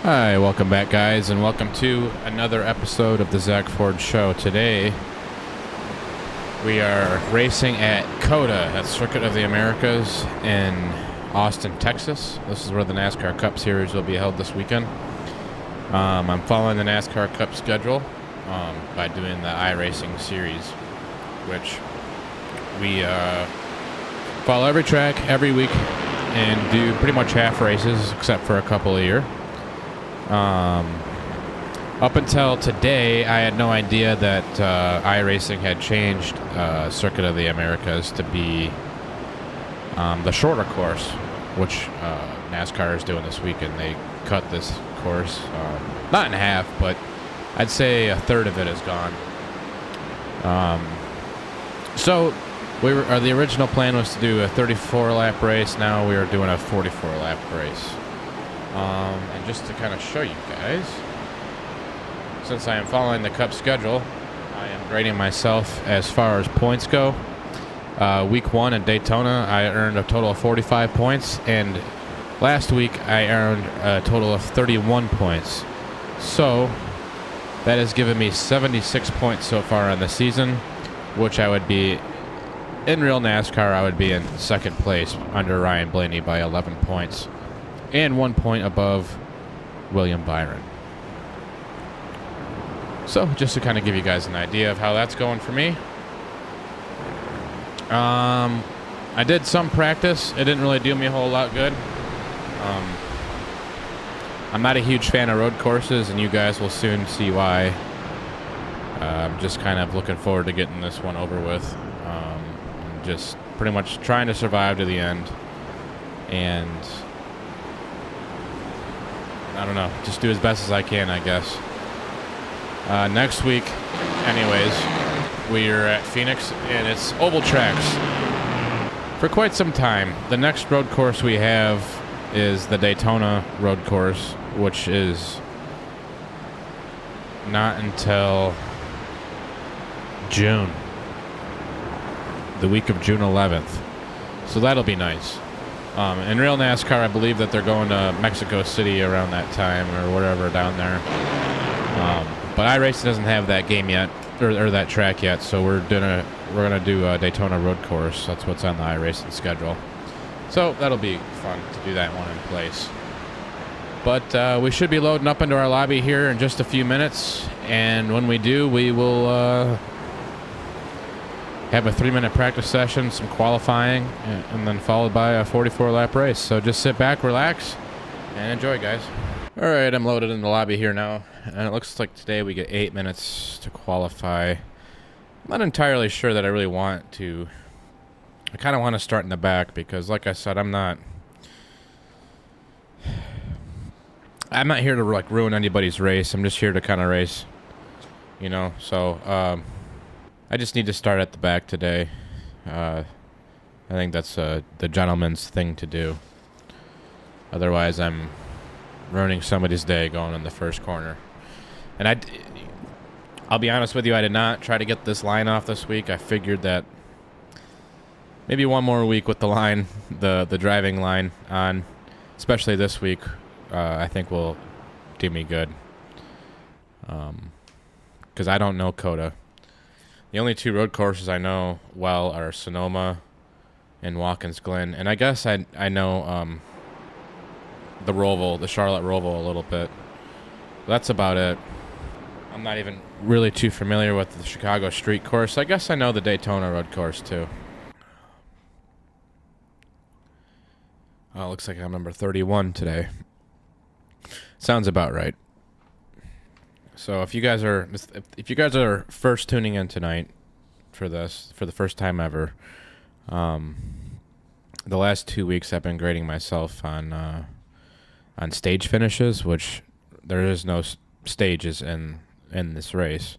Hi, welcome back, guys, and welcome to another episode of the Zach Ford Show. Today, we are racing at COTA, at Circuit of the Americas in Austin, Texas. This is where the NASCAR Cup Series will be held this weekend. I'm following the NASCAR Cup schedule by doing the iRacing series, which we follow every track every week and do pretty much half races except for a couple a year. Up until today, I had no idea that iRacing had changed Circuit of the Americas to be the shorter course, which NASCAR is doing this weekend. They cut this course, not in half, but I'd say a third of it is gone. So the original plan was to do a 34-lap race. Now we are doing a 44-lap race. And just to kind of show you guys, since I am following the Cup schedule, I am grading myself as far as points go. Week 1 in Daytona, I earned a total of 45 points, and last week I earned a total of 31 points. So that has given me 76 points so far in the season, which I would be, in real NASCAR, I would be in second place under Ryan Blaney by 11 points. And 1 point above William Byron. So, just to kind of give you guys an idea of how that's going for me. I did some practice. It didn't really do me a whole lot good. I'm not a huge fan of road courses, and you guys will soon see why. I'm just kind of looking forward to getting this one over with. Just pretty much trying to survive to the end. And I don't know, just do as best as I can, I guess. Next week, anyways, we are at Phoenix, and it's oval tracks for quite some time. The next road course we have is the Daytona road course, which is not until June, the week of June 11th. So that'll be nice. In real NASCAR, I believe that they're going to Mexico City around that time or wherever down there. But iRacing doesn't have that game yet, or that track yet, so we're gonna do a Daytona road course. That's what's on the iRacing schedule. So that'll be fun to do that one in place. But we should be loading up into our lobby here in just a few minutes, and when we do, we will have a 3-minute practice session, some qualifying, and then followed by a 44-lap race. So just sit back, relax, and enjoy, guys. All right, I'm loaded in the lobby here now, and it looks like today we get 8 minutes to qualify. I'm not entirely sure that I really want to. I kind of want to start in the back because, like I said, I'm not here to like ruin anybody's race. I'm just here to kind of race, you know. So I just need to start at the back today. I think that's the gentleman's thing to do. Otherwise, I'm ruining somebody's day going in the first corner. And I'll be honest with you, I did not try to get this line off this week. I figured that maybe one more week with the line, the driving line on, especially this week, I think will do me good. Because I don't know COTA. The only 2 road courses I know well are Sonoma and Watkins Glen. And I guess I know the Roval, the Charlotte Roval a little bit. That's about it. I'm not even really too familiar with the Chicago Street Course. I guess I know the Daytona road course too. Oh, looks like I'm number 31 today. Sounds about right. So if you guys are first tuning in tonight for this, for the first time ever, the last 2 weeks I've been grading myself on stage finishes, which there is no stages in this race.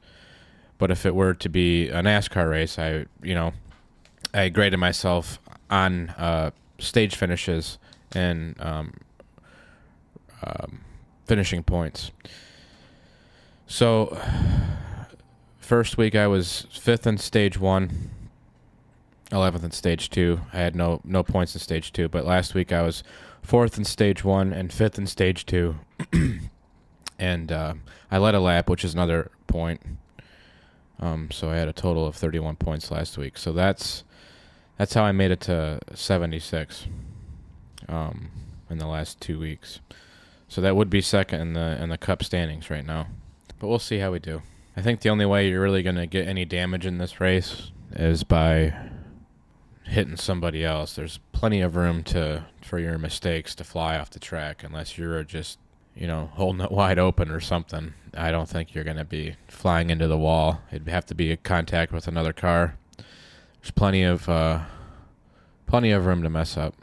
But if it were to be a NASCAR race, I graded myself on stage finishes and finishing points. So, first week I was 5th in stage 1, 11th in stage 2. I had no points in stage 2, but last week I was 4th in stage 1 and 5th in stage 2. And I led a lap, which is another point. So I had a total of 31 points last week. So that's how I made it to 76 in the last 2 weeks. So that would be second in the Cup standings right now. But we'll see how we do. I think the only way you're really going to get any damage in this race is by hitting somebody else. There's plenty of room for your mistakes to fly off the track unless you're just, holding it wide open or something. I don't think you're going to be flying into the wall. It'd have to be a contact with another car. There's plenty of room to mess up.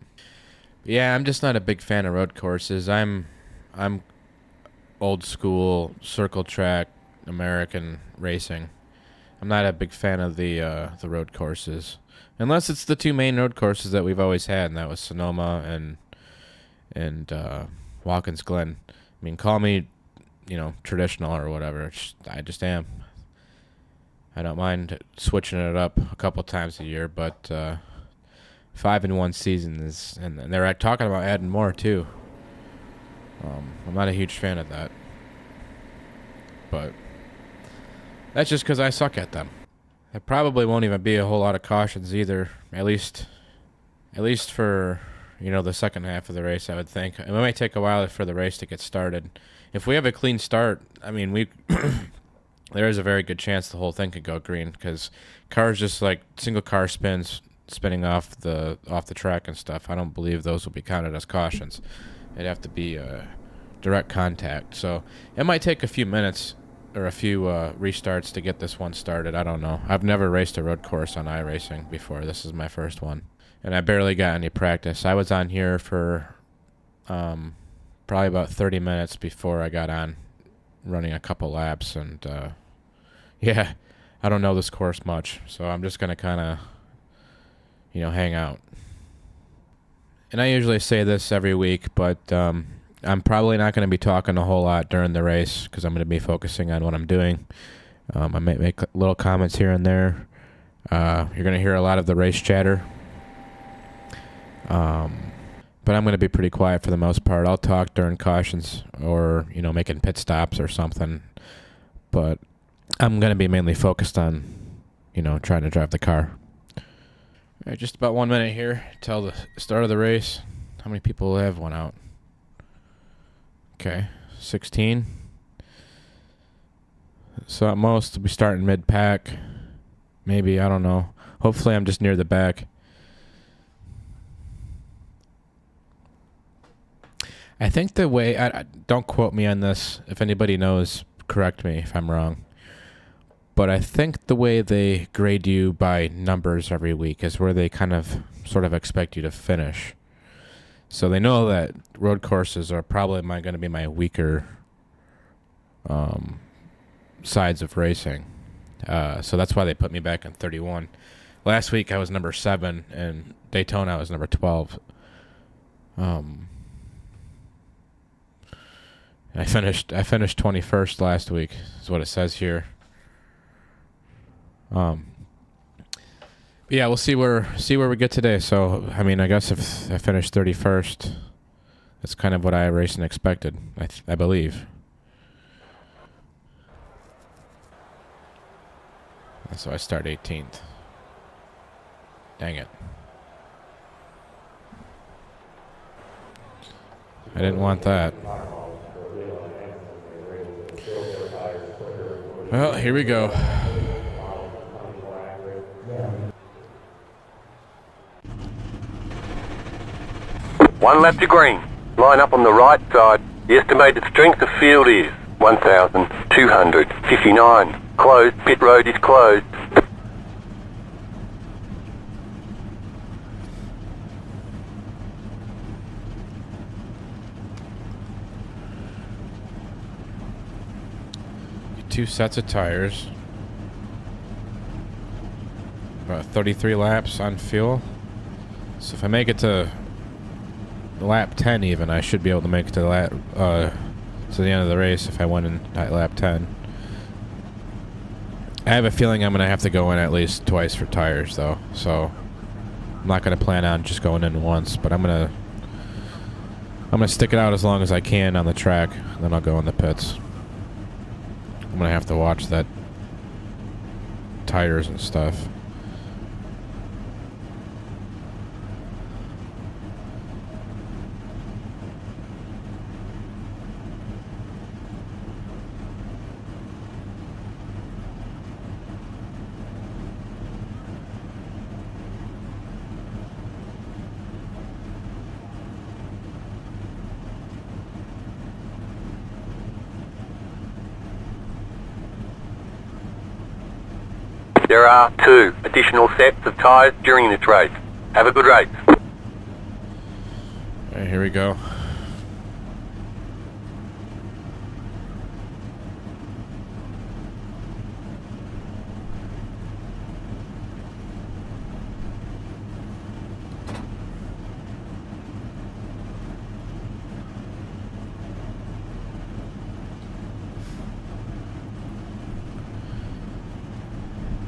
But yeah, I'm just not a big fan of road courses. I'm old school circle track American racing. I'm not a big fan of the road courses, unless it's the two main road courses that we've always had, and that was Sonoma and Watkins Glen. I mean, call me, traditional or whatever. I just am. I don't mind switching it up a couple times a year, but 5 in one season is, and they're talking about adding more too. I'm not a huge fan of that, but that's just because I suck at them. There probably won't even be a whole lot of cautions either, at least for, the second half of the race, I would think. It might take a while for the race to get started. If we have a clean start, I mean, there is a very good chance the whole thing could go green, because cars just like single car spinning off the track and stuff, I don't believe those will be counted as cautions. It'd have to be direct contact. So it might take a few minutes or a few restarts to get this one started. I don't know. I've never raced a road course on iRacing before. This is my first one. And I barely got any practice. I was on here for probably about 30 minutes before I got on, running a couple laps. And, yeah, I don't know this course much. So I'm just going to kind of, hang out. And I usually say this every week, but I'm probably not going to be talking a whole lot during the race because I'm going to be focusing on what I'm doing. I might make little comments here and there. You're going to hear a lot of the race chatter. But I'm going to be pretty quiet for the most part. I'll talk during cautions or, making pit stops or something. But I'm going to be mainly focused on, trying to drive the car. All right, just about 1 minute here till the start of the race. How many people have one out? Okay, 16. So at most, we'll be starting mid-pack. Maybe, I don't know. Hopefully I'm just near the back. I think the way... don't quote me on this. If anybody knows, correct me if I'm wrong. But I think the way they grade you by numbers every week is where they kind of sort of expect you to finish. So they know that road courses are probably going to be my weaker sides of racing. So that's why they put me back in 31. Last week I was number 7, and Daytona I was number 12. I finished 21st last week, is what it says here. Yeah, we'll see where we get today. So, I mean, I guess if I finish 31st, that's kind of what iRacing expected, I believe. So I start 18th. Dang it. I didn't want that. Well, here we go. One lap to green. Line up on the right side. The estimated strength of field is 1,259. Closed. Pit road is closed. Two sets of tires. About 33 laps on fuel. So if I make it to lap 10 even, I should be able to make it to the end of the race if I went in at lap 10. I have a feeling I'm going to have to go in at least twice for tires though, so I'm not going to plan on just going in once, but I'm going to stick it out as long as I can on the track, and then I'll go in the pits. I'm gonna have to watch that tires and stuff. There are 2 additional sets of tyres during this race. Have a good race. Alright, here we go.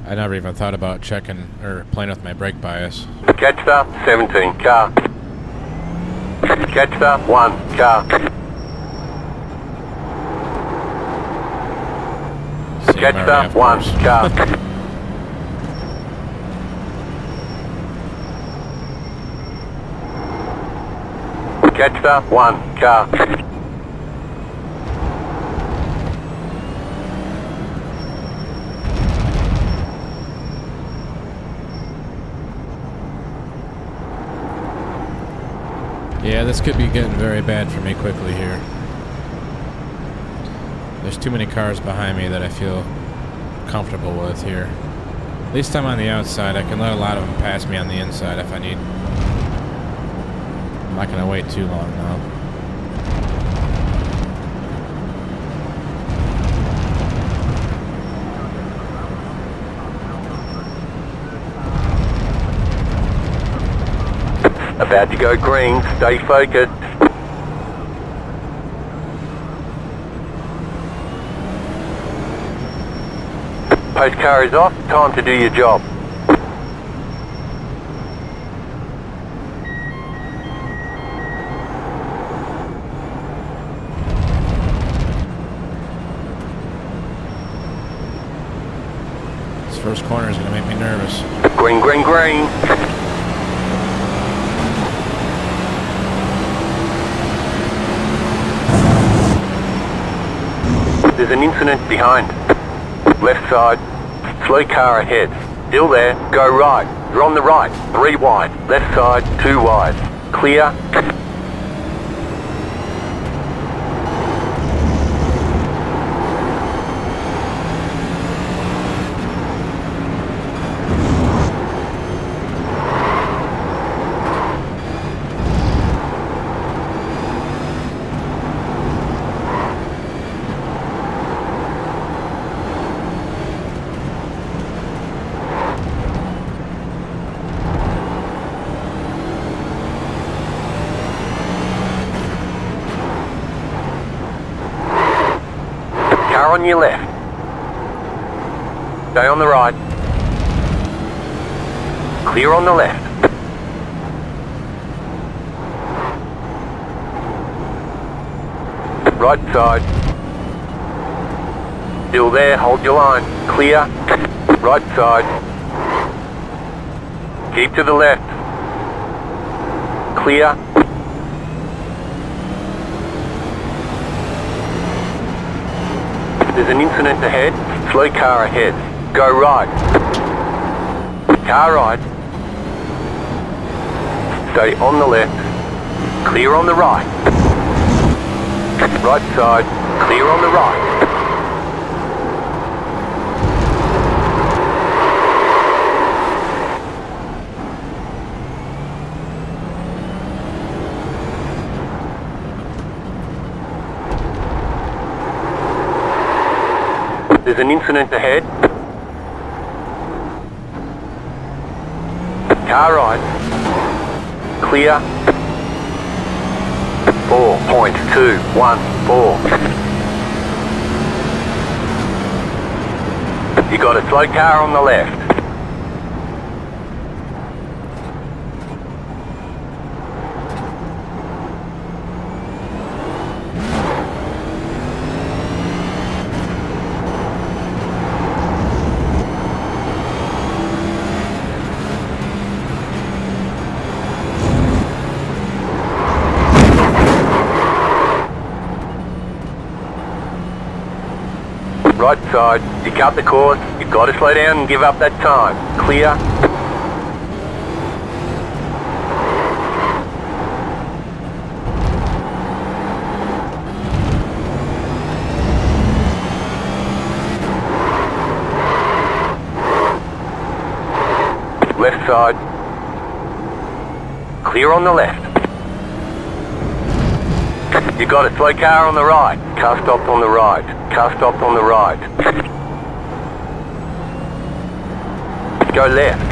I never even thought about checking or playing with my brake bias. Catch the 17 car. Catch the 1 car. Catch the 1 car. Catch the 1 car. Yeah, this could be getting very bad for me quickly here. There's too many cars behind me that I feel comfortable with here. At least I'm on the outside. I can let a lot of them pass me on the inside if I need. I'm not going to wait too long now. About to go green, stay focused. Post car is off, time to do your job. This first corner is going to make me nervous. Green, green, green. There's an incident behind. Left side, slow car ahead. Still there, go right. You're on the right, 3 wide. Left side, 2 wide. Clear. Car on your left. Stay on the right. Clear on the left. Right side. Still there, hold your line. Clear. Right side. Keep to the left. Clear. There's an incident ahead. Slow car ahead. Go right. Car right. Stay on the left. Clear on the right. Right side. Clear on the right. There's an incident ahead. Car right. Clear. 4.214. You got a slow car on the left. right side. You cut the course, you've got to slow down and give up that time. Clear. Left side. Clear on the left. You got a slow car on the right. Car stopped on the right. Car stopped on the right. Go left.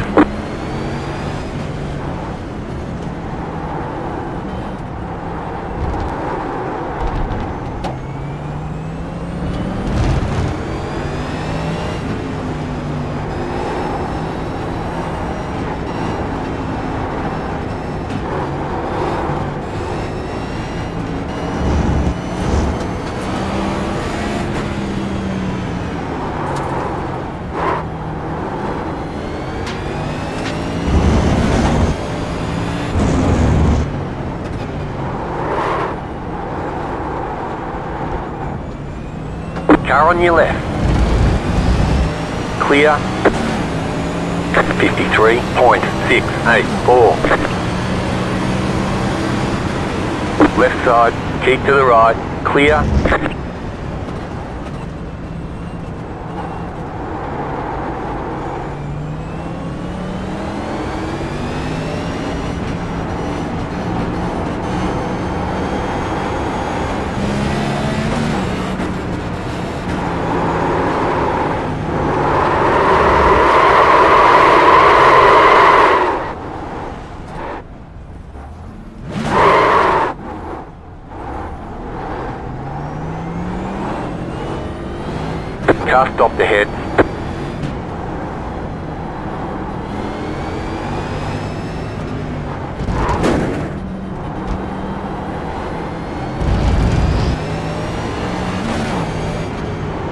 Car on your left. Clear. 53.684. Left side, keep to the right. Clear. Car stopped ahead.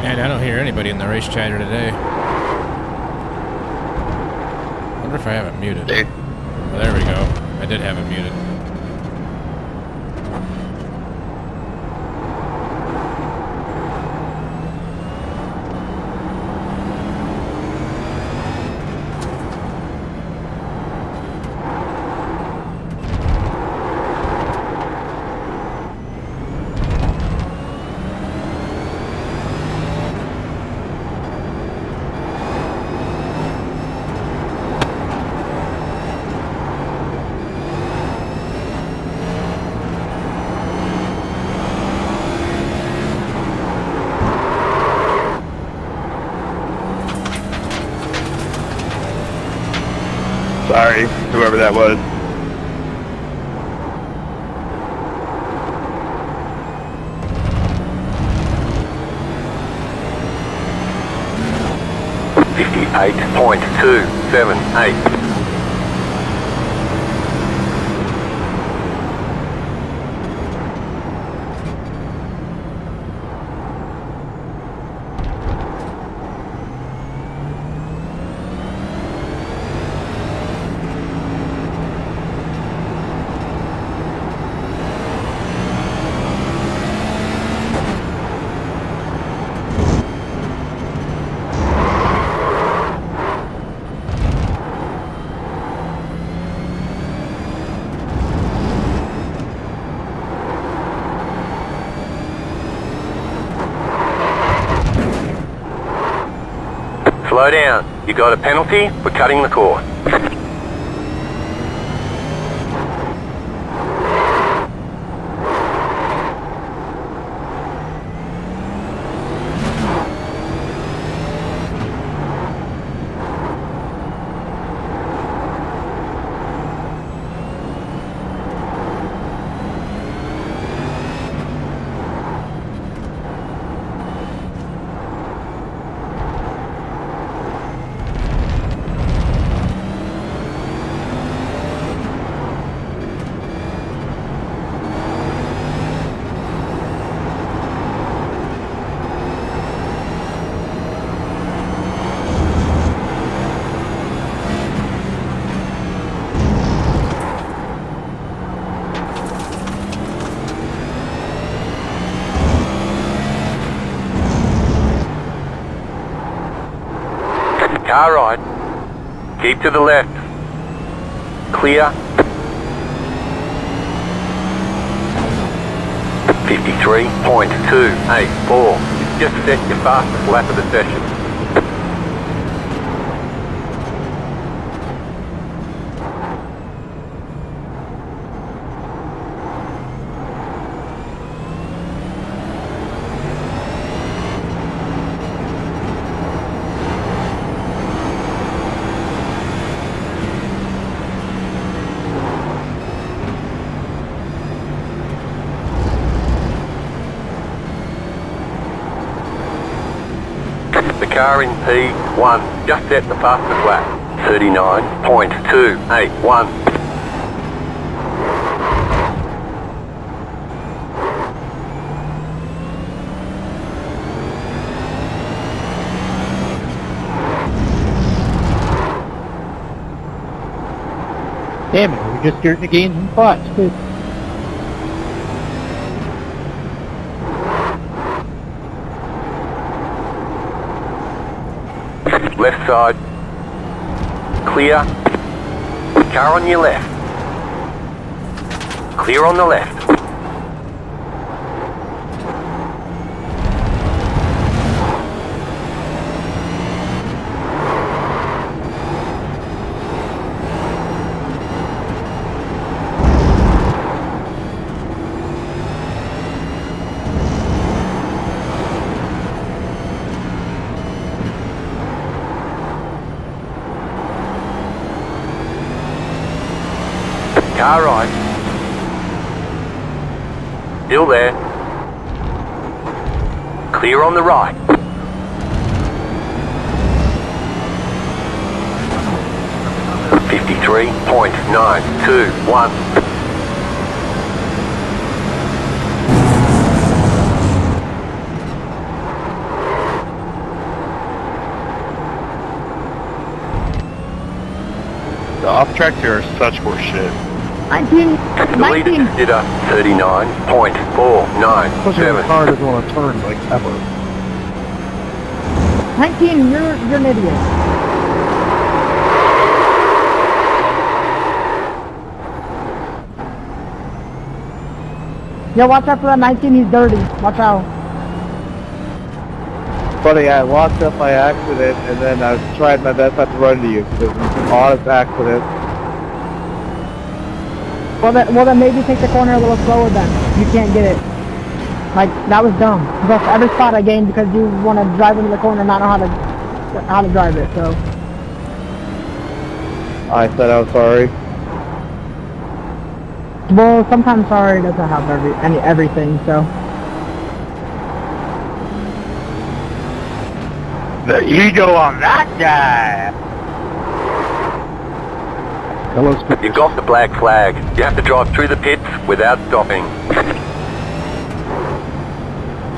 And I don't hear anybody in the race chatter today. Wonder if I have it muted. Dude. Oh, there we go. I did have it muted. Sorry, whoever that was. .278. Slow down. You got a penalty for cutting the course. Car right. Keep to the left. Clear. 53.284. Just set your fastest lap of the session. The car in P1 just set the fastest lap. 39.281. Damn it, we're just starting to gain some spots, too. Left side. Clear. Car on your left. Clear on the left. Car right. Still there. Clear on the right. .921. The off tracks here are such horse shit. 19, The leader did a 39.497. Pushing the car doesn't want to turn like ever. 19, you're an idiot. Yeah, watch out for that 19, he's dirty. Watch out. Funny, I walked up by accident, and then I tried my best not to run to you, because it was an honest accident. Well then maybe take the corner a little slower then. You can't get it. Like, that was dumb. Because every spot I gained because you want to drive into the corner and not know how to drive it, so. I said I was sorry. Well, sometimes sorry doesn't have everything, so. The ego on that guy! Hello, You got the black flag. You have to drive through the pits without stopping.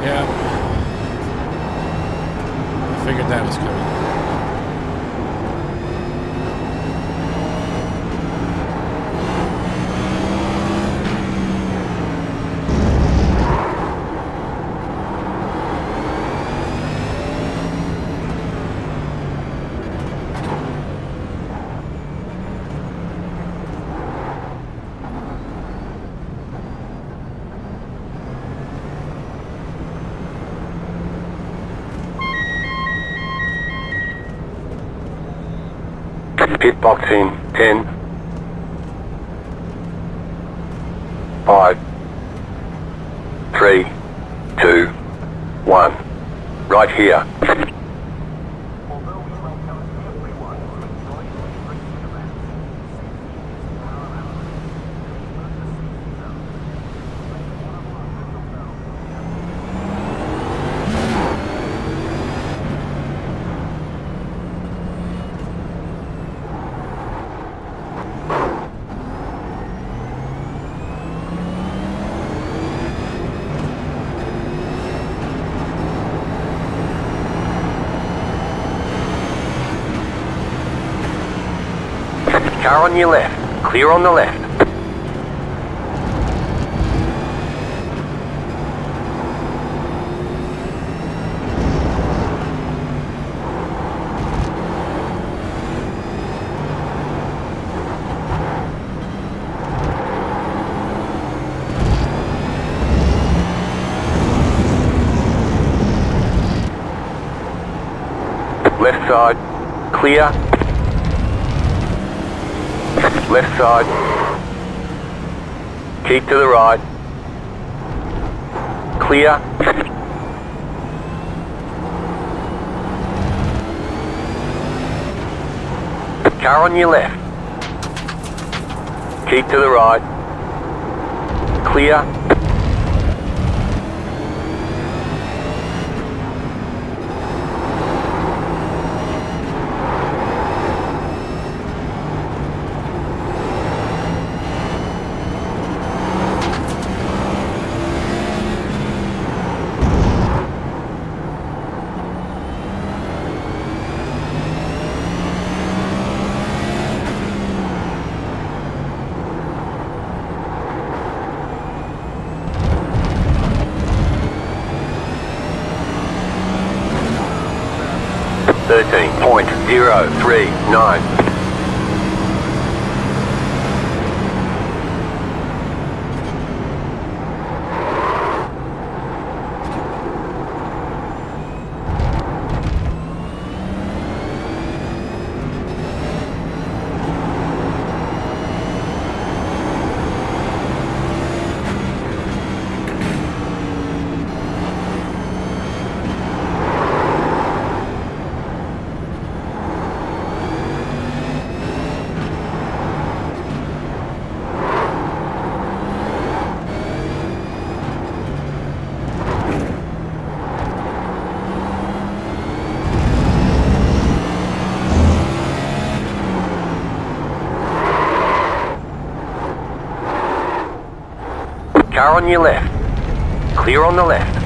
Yeah. I figured that was coming. Pit box in 10, 5, 3, 2, 1. Right here. Car on your left. Clear on the left. left side, clear. Left side. Keep to the right. Clear. Car on your left. Keep to the right. Clear. .039. Car on your left. Clear on the left.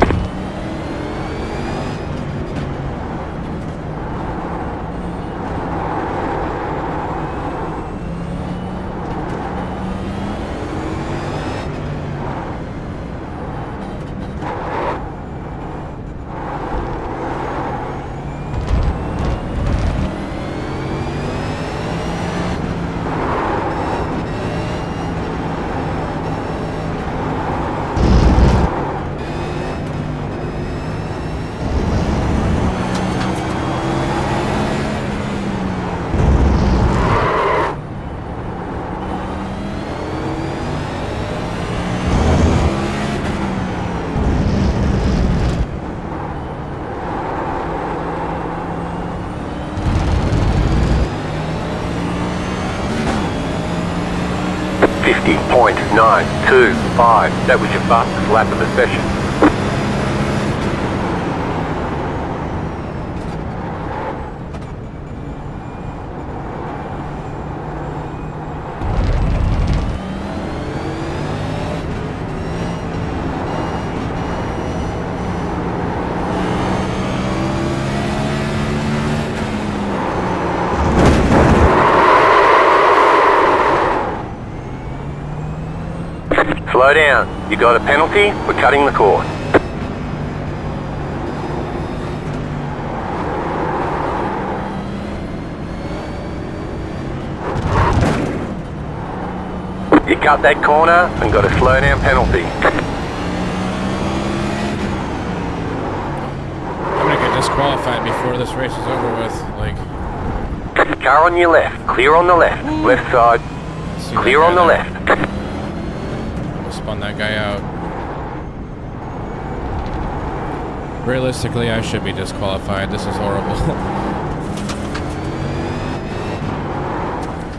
.925. That was your fastest lap of the session. Slow down. You got a penalty? We're cutting the cord. You cut that corner and got a slow down penalty. I'm gonna get disqualified before this race is over with. Like, car on your left. Clear on the left. Left side. Clear on the left. Spun that guy out. Realistically, I should be disqualified. This is horrible.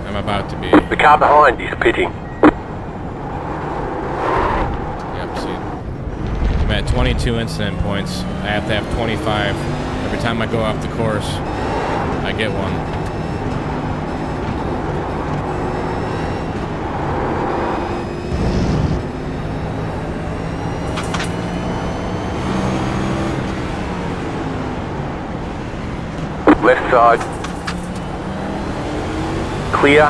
I'm about to be. The car behind is pitting. Yep, see. I'm at 22 incident points. I have to have 25. Every time I go off the course, I get one. Left side. Clear.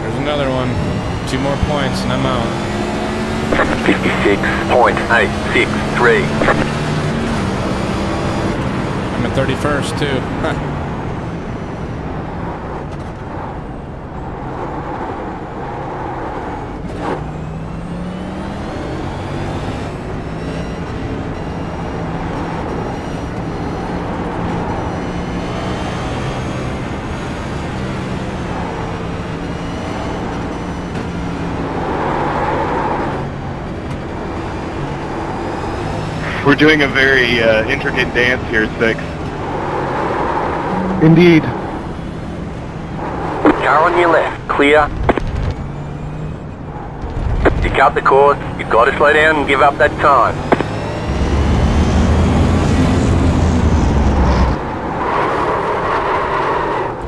There's another one. 2 more points and I'm out. 56.863. I'm at 31st too. We're doing a very intricate dance here, Six. Indeed. Car on your left, clear. You cut the course, you've got to slow down and give up that time.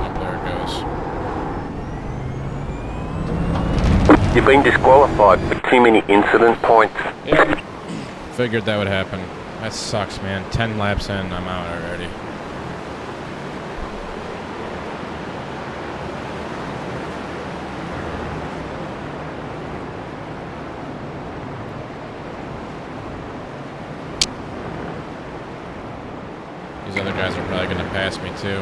Oh, there it goes. You've been disqualified for too many incident points. Yep. Figured that would happen. That sucks, man. 10 laps in, I'm out already. These other guys are probably going to pass me too.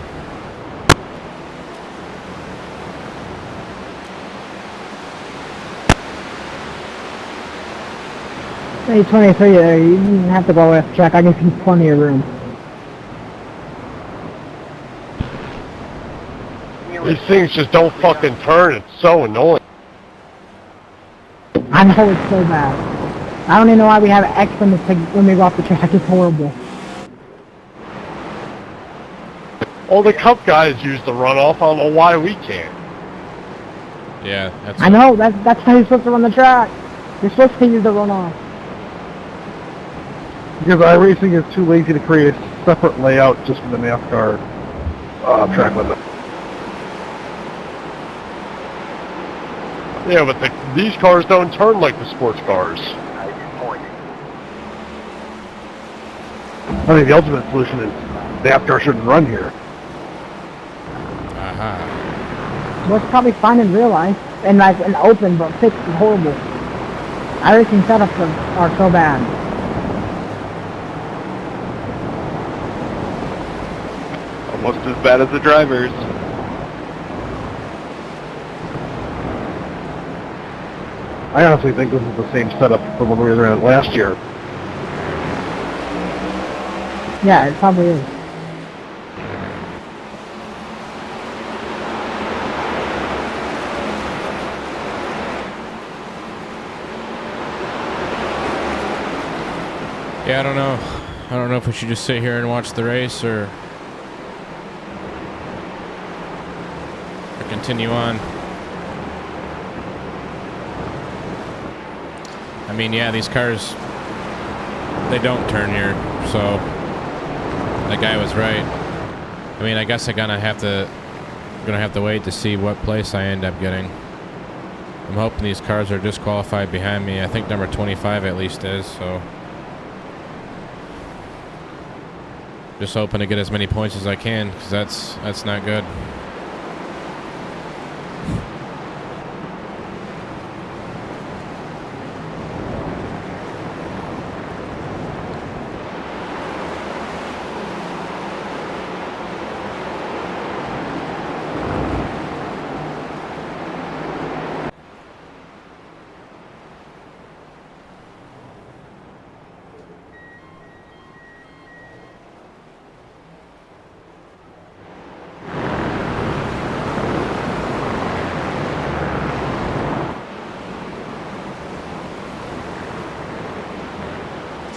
Hey, 23 there, you didn't have to go off the track. I give you plenty of room. These things just don't fucking turn. It's so annoying. I know it's so bad. I don't even know why we have X when we go off the track. It's horrible. All the Cup guys use the runoff. I don't know why we can't. Yeah, that's I know, that's how you're supposed to run the track. You're supposed to use the runoff. Because iRacing is too lazy to create a separate layout just for the NASCAR track limit. Yeah, but these cars don't turn like the sports cars. I think the ultimate solution is NASCAR shouldn't run here. Aha. Well, it's probably fine in real life, and like in open, but fixed is horrible. iRacing setups are so bad. Almost as bad as the drivers. I honestly think this is the same setup from when we were in it last year. Yeah, it probably is. Yeah, I don't know. I don't know if we should just sit here and watch the race or continue on. I mean, yeah, these cars, they don't turn here, so that guy was right. I mean, I guess I'm gonna have to wait to see what place I end up getting. I'm hoping these cars are disqualified behind me. I think number 25 at least is, so just hoping to get as many points as I can, because that's not good.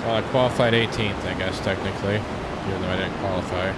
I qualified 18th, I guess, technically, even though I didn't qualify.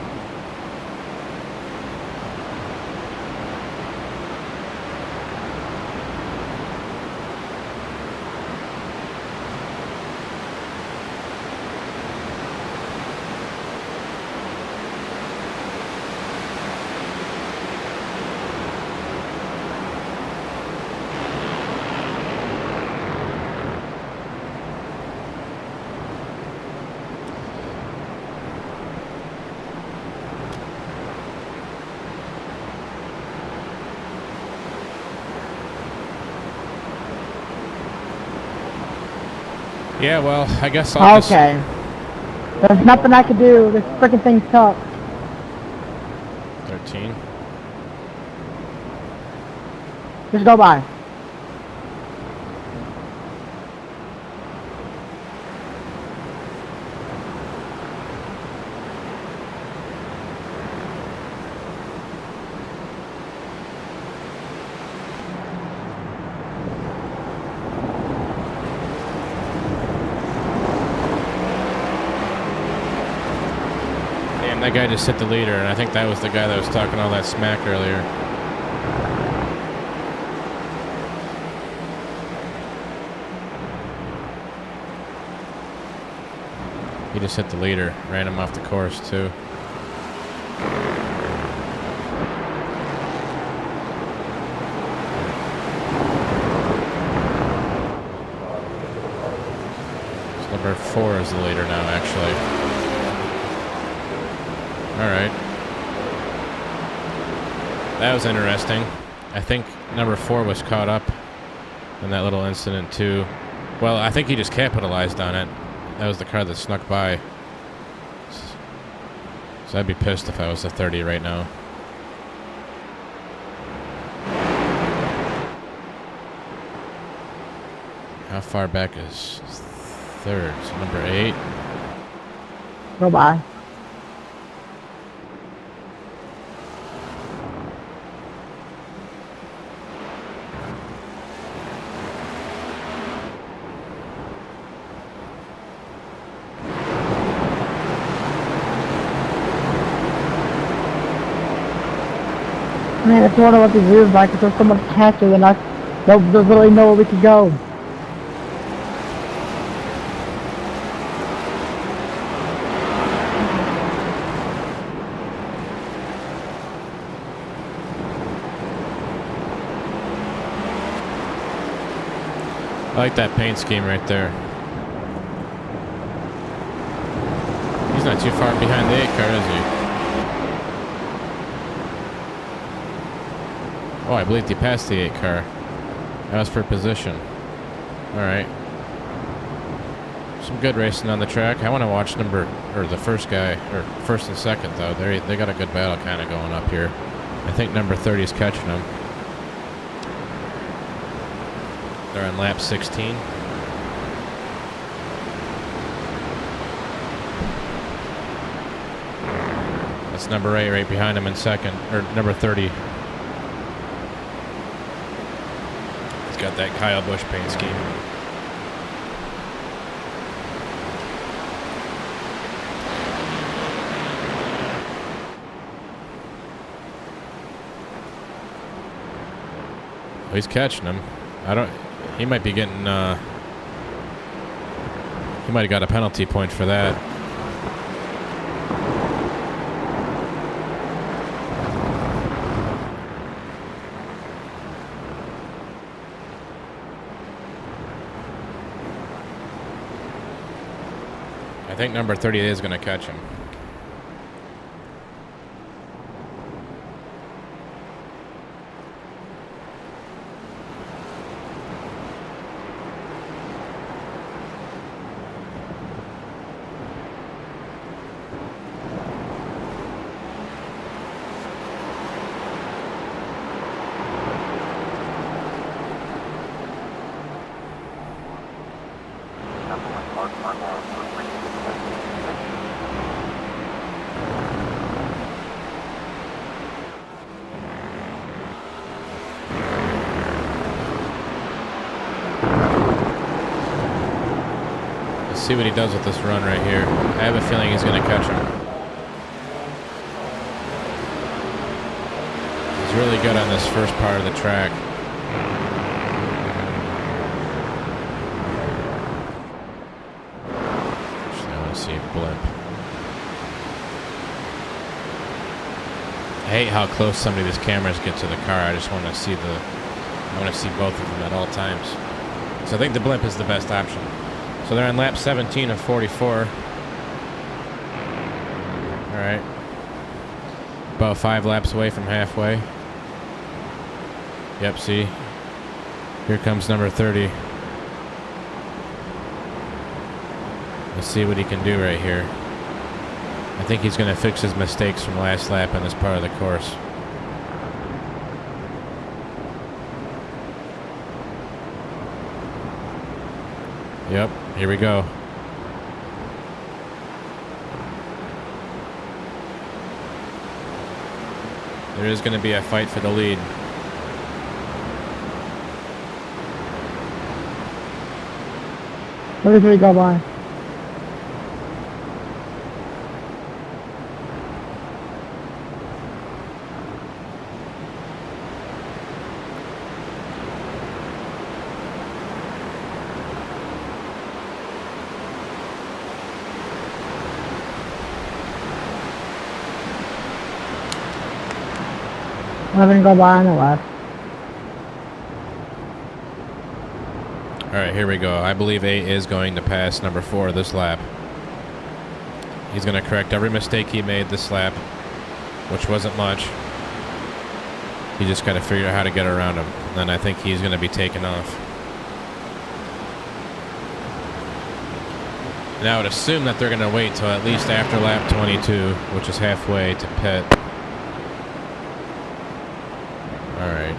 Yeah, well, I guess I'll Okay. There's nothing I can do. This freaking thing sucks. 13. Just go by. guy just hit the leader, and I think that was the guy that was talking all that smack earlier. He just hit the leader, ran him off the course too. So number 4 is the leader now, actually. Alright. That was interesting. I think number 4 was caught up in that little incident too. Well, I think he just capitalized on it. That was the car that snuck by. So I'd be pissed if I was a 30 right now. How far back is 3rd? So number 8. Go by. Man, if you wonder what these views like, if there's so much faster than us, there's literally nowhere we could go. I like that paint scheme right there. He's not too far behind the 8 car, is he? Oh, I believe he passed the 8 car. That was for position. Alright. Some good racing on the track. I want to watch the first guy, or first and second though. They got a good battle kind of going up here. I think number 30 is catching them. They're on lap 16. That's number 8 right behind him in second, or number 30. Got that Kyle Busch paint scheme. Oh, he's catching him. He might be getting, he might have got a penalty point for that. I think number 30 is going to catch him. See what he does with this run right here. I have a feeling he's going to catch him. He's really good on this first part of the track. Actually, I want to see a blimp. I hate how close some of these cameras get to the car. I just want to see both of them at all times. So I think the blimp is the best option. So they're on lap 17 of 44. Alright. About 5 laps away from halfway. Yep, see? Here comes number 30. Let's see what he can do right here. I think he's going to fix his mistakes from last lap on this part of the course. Yep, here we go. There is going to be a fight for the lead. Where did we go by? Let him go by on the left. All right, here we go. I believe 8 is going to pass number 4 this lap. He's going to correct every mistake he made this lap, which wasn't much. He just got to figure out how to get around him. Then I think he's going to be taken off. And I would assume that they're going to wait till at least after lap 22, which is halfway to pit. All right.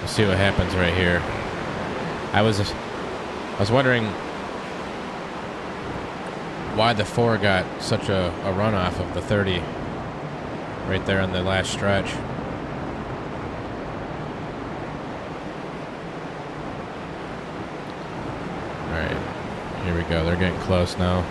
Let's see what happens right here. I was wondering why the 4 got such a runoff of the 30 right there on the last stretch. All right, here we go. They're getting close now.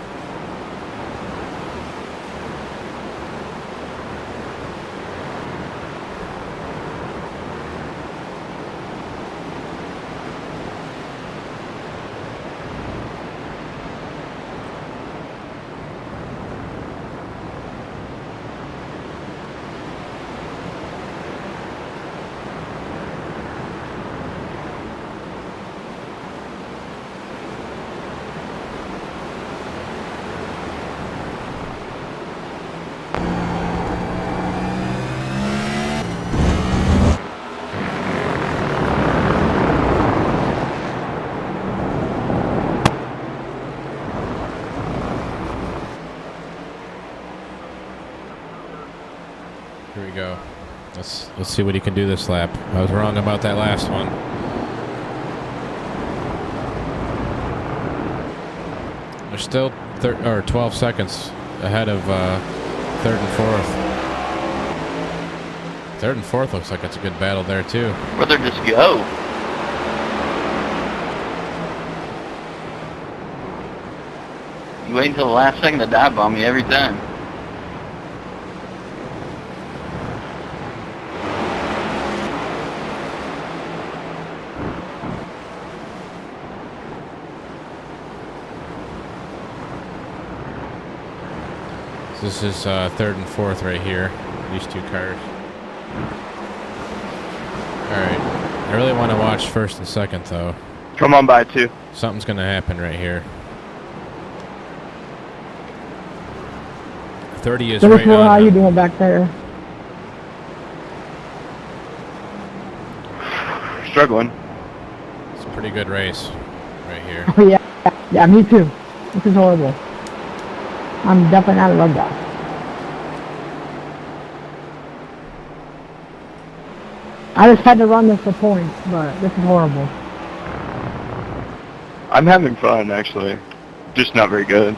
Here we go. Let's see what he can do this lap. I was wrong about that last one. They're still 12 seconds ahead of 3rd and 4th. 3rd and 4th looks like it's a good battle there too. Brother, just go. You wait until the last second to dive bomb me every time. This is 3rd and 4th right here. These 2 cars. Alright. I really want to watch 1st and 2nd though. Come on by 2. Something's going to happen right here. 30 is right on. How you doing back there? Struggling. It's a pretty good race right here. Oh yeah. Yeah, me too. This is horrible. I'm definitely not a love guy. I just had to run this for points, but this is horrible. I'm having fun, actually. Just not very good.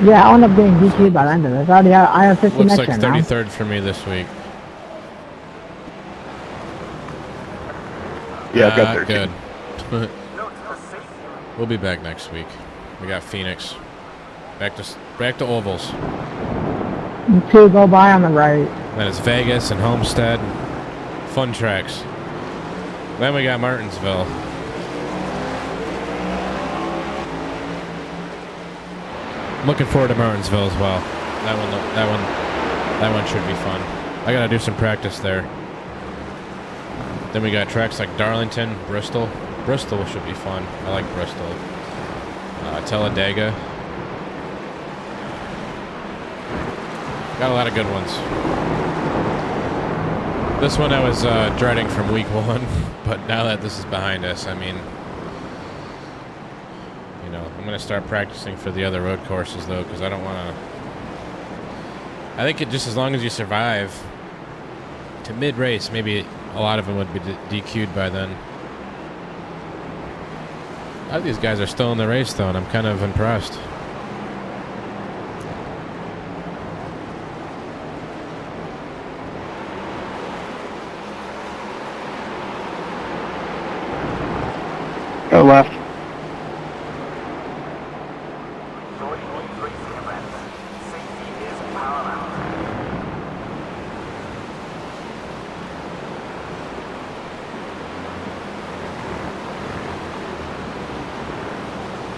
Yeah, I'll end up getting DQ'd by the end of this. I have 50 Looks next like time 33rd for me this week. Yeah, I've got 13. Good. We'll be back next week. We got Phoenix. Back to ovals. You two go by on the right. Then it's Vegas and Homestead. Fun tracks. Then we got Martinsville. Looking forward to Martinsville as well. That one should be fun. I gotta do some practice there. Then we got tracks like Darlington, Bristol. Bristol should be fun. I like Bristol. Talladega. Got a lot of good ones. This one I was dreading from week 1, but now that this is behind us, I mean, you know, I'm going to start practicing for the other road courses, though, because I don't want to... I think just as long as you survive to mid-race, maybe a lot of them would be DQ'd by then. A lot of these guys are still in the race, though, and I'm kind of impressed. Go left.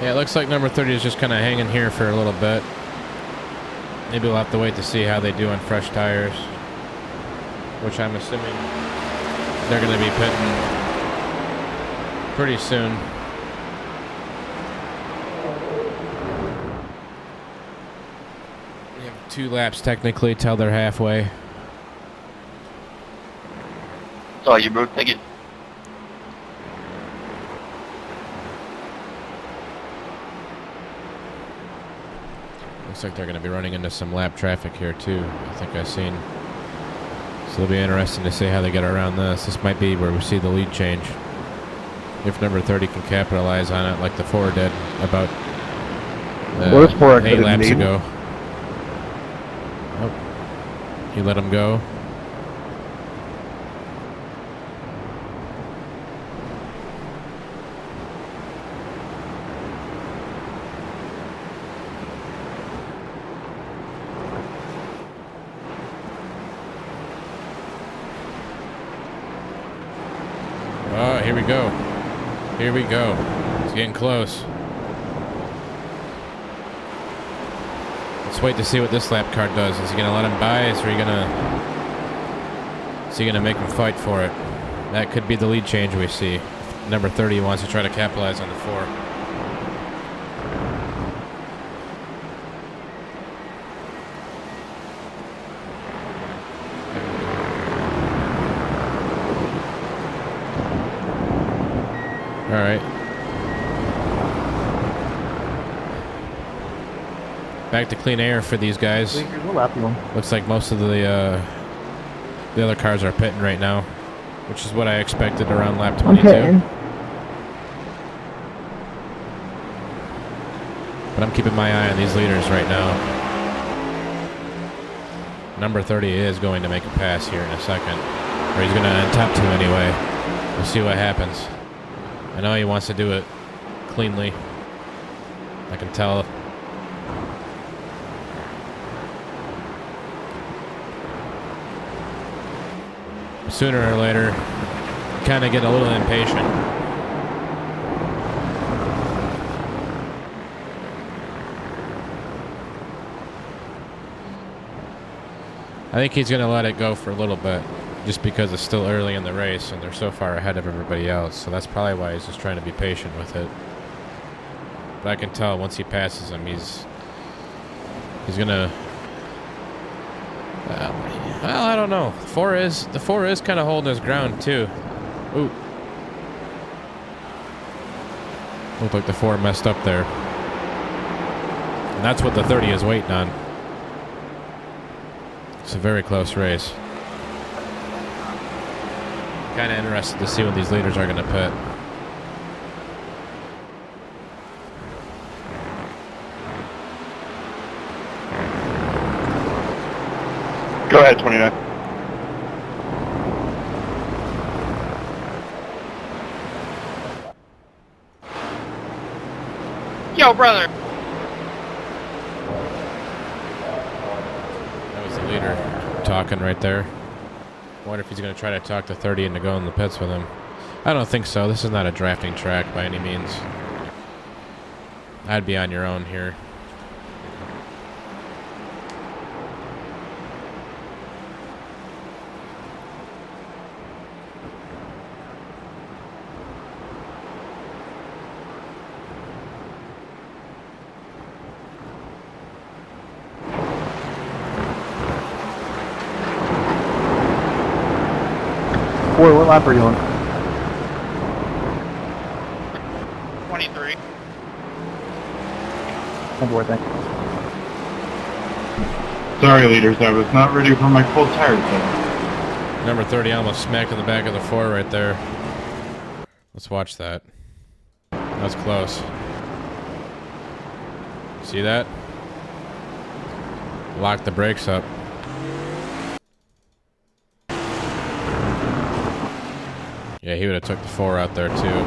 Yeah, it looks like number 30 is just kind of hanging here for a little bit. Maybe we'll have to wait to see how they do on fresh tires, which I'm assuming they're going to be pitting pretty soon. We have 2 laps technically till they're halfway. Saw you, bro. Take it. Looks like they're going to be running into some lap traffic here too. I think I've seen. So it'll be interesting to see how they get around this. This might be where we see the lead change. If number 30 can capitalize on it like the 4 did about What is 4 8 laps need? ago. Oh, he let him go. Oh, here we go. Here we go. It's getting close. Let's wait to see what this lap car does. Is he going to let him by? Is he going to make him fight for it? That could be the lead change we see. Number 30 wants to try to capitalize on the 4. All right. Back to clean air for these guys. Looks like most of the other cars are pitting right now, which is what I expected around lap 22. But I'm keeping my eye on these leaders right now. Number 30 is going to make a pass here in a second, or he's going to attempt to anyway. We'll see what happens. I know he wants to do it cleanly. I can tell. Sooner or later, kind of get a little impatient. I think he's going to let it go for a little bit, just because it's still early in the race and they're so far ahead of everybody else. So that's probably why he's just trying to be patient with it. But I can tell once he passes him, he's gonna. Well, I don't know. The 4 is kind of holding his ground too. Ooh. Looked like the 4 messed up there. And that's what the 30 is waiting on. It's a very close race. Kind of interested to see when these leaders are going to pit. Go ahead, 29. Yo, brother. That was the leader talking right there. I wonder if he's going to try to talk to 30 into going in the pits with him. I don't think so. This is not a drafting track by any means. I'd be on your own here. Boy, what lap are you on? 23. Oh boy, thanks. Sorry, leaders, I was not ready for my cold tires yet. Number 30 almost smacked in the back of the 4 right there. Let's watch that. That was close. See that? Locked the brakes up. Yeah, he would have took the 4 out there too.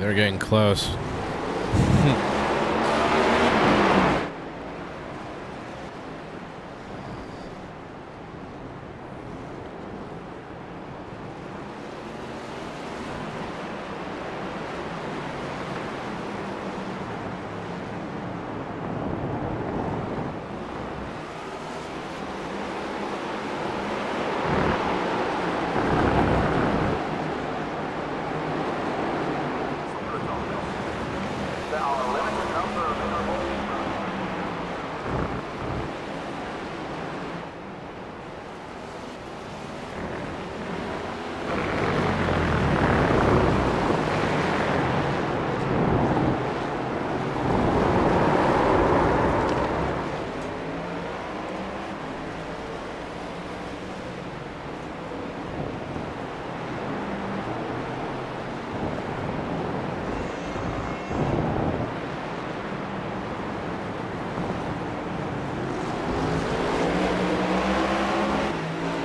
they're getting close.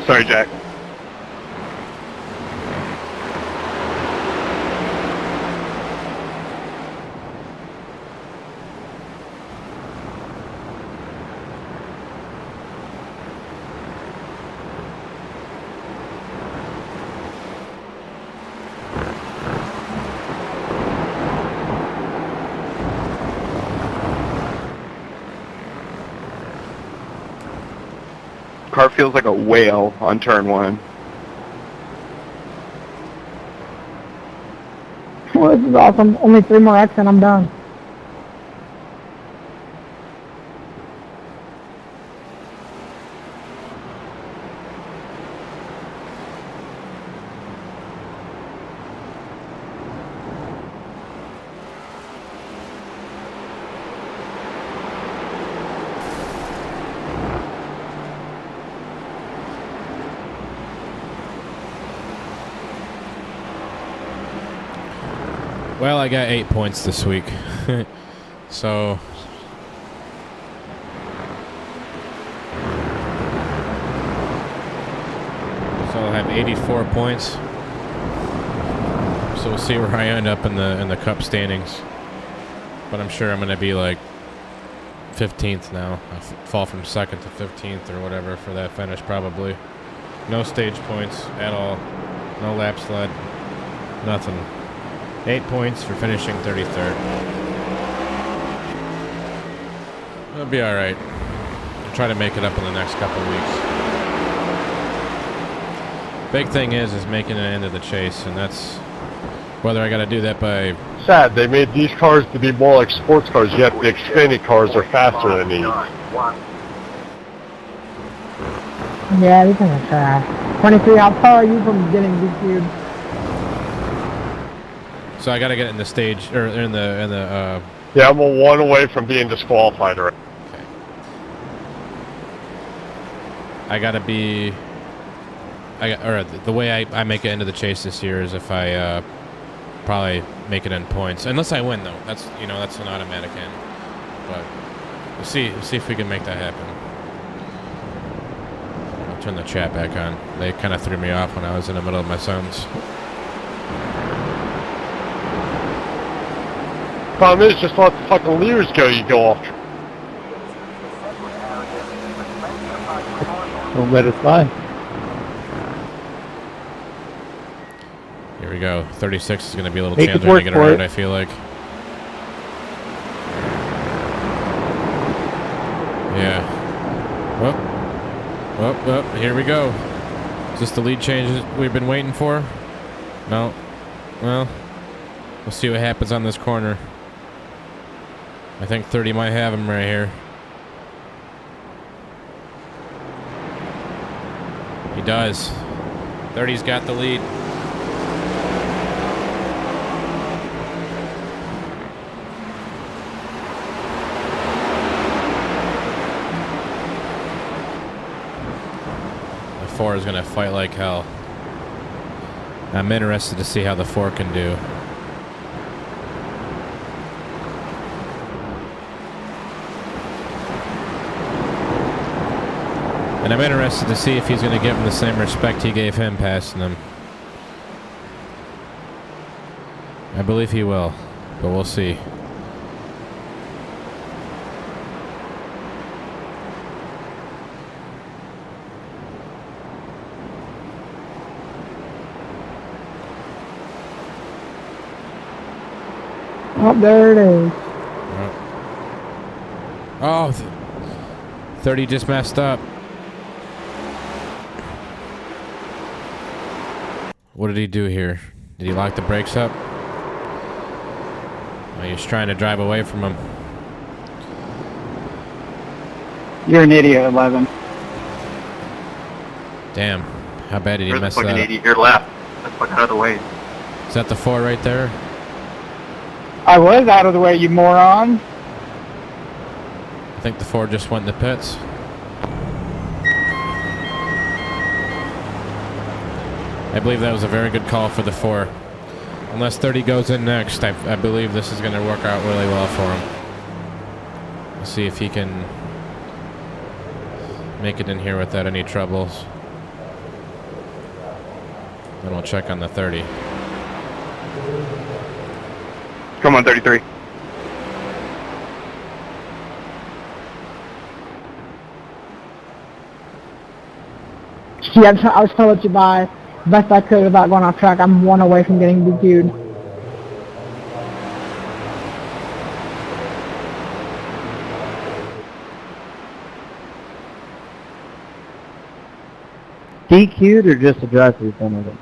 Sorry, Jack. Car feels like a whale on turn 1. Well, this is awesome. Only 3 more X and I'm done. Well, I got 8 points this week. So I'll have 84 points. So we'll see where I end up in the cup standings. But I'm sure I'm going to be like 15th now. I'll fall from 2nd to 15th or whatever for that finish probably. No stage points at all. No lap sled. Nothing. 8 points for finishing 33rd. It'll be alright. I'll try to make it up in the next couple of weeks. Big thing is making it into the chase, and that's whether I got to do that by... Sad, they made these cars to be more like sports cars, yet the Xfinity cars are faster than these. Yeah, these things are trash. 23, how far are you from getting DQ'd? So I got to get in the stage, or in the Yeah, I'm a 1 away from being disqualified already. Okay. I got to be... the way I make it into the chase this year is if I probably make it in points. Unless I win, though. That's an automatic end. But we'll see if we can make that happen. I'll turn the chat back on. They kind of threw me off when I was in the middle of my sentence. Problem is, just let the fucking leaders go, you go off. Don't let it fly. Here we go. 36 is going to be a little Make it challenging to work get for around, it. I feel like. Yeah. Well, here we go. Is this the lead change we've been waiting for? No. Well, we'll see what happens on this corner. I think 30 might have him right here. He does. 30's got the lead. The 4 is going to fight like hell. I'm interested to see how the 4 can do. And I'm interested to see if he's going to give him the same respect he gave him passing him. I believe he will, but we'll see. Oh, there it is. Oh, 30 just messed up. What did he do here? Did he lock the brakes up? Oh, he's trying to drive away from him. You're an idiot, 11. Damn. How bad did he Where's the mess fucking up? idiot? Your left. Let's fuck out of the way. Is that the 4 right there? I was out of the way, you moron. I think the 4 just went in the pits. I believe that was a very good call for the 4. Unless 30 goes in next, I believe this is going to work out really well for him. Let's see if he can make it in here without any troubles. Then we'll check on the 30. Come on, 33. See, I was trying to let you by best I could without going off track. I'm 1 away from getting DQ'd. DQ'd or just a drive-through penalty?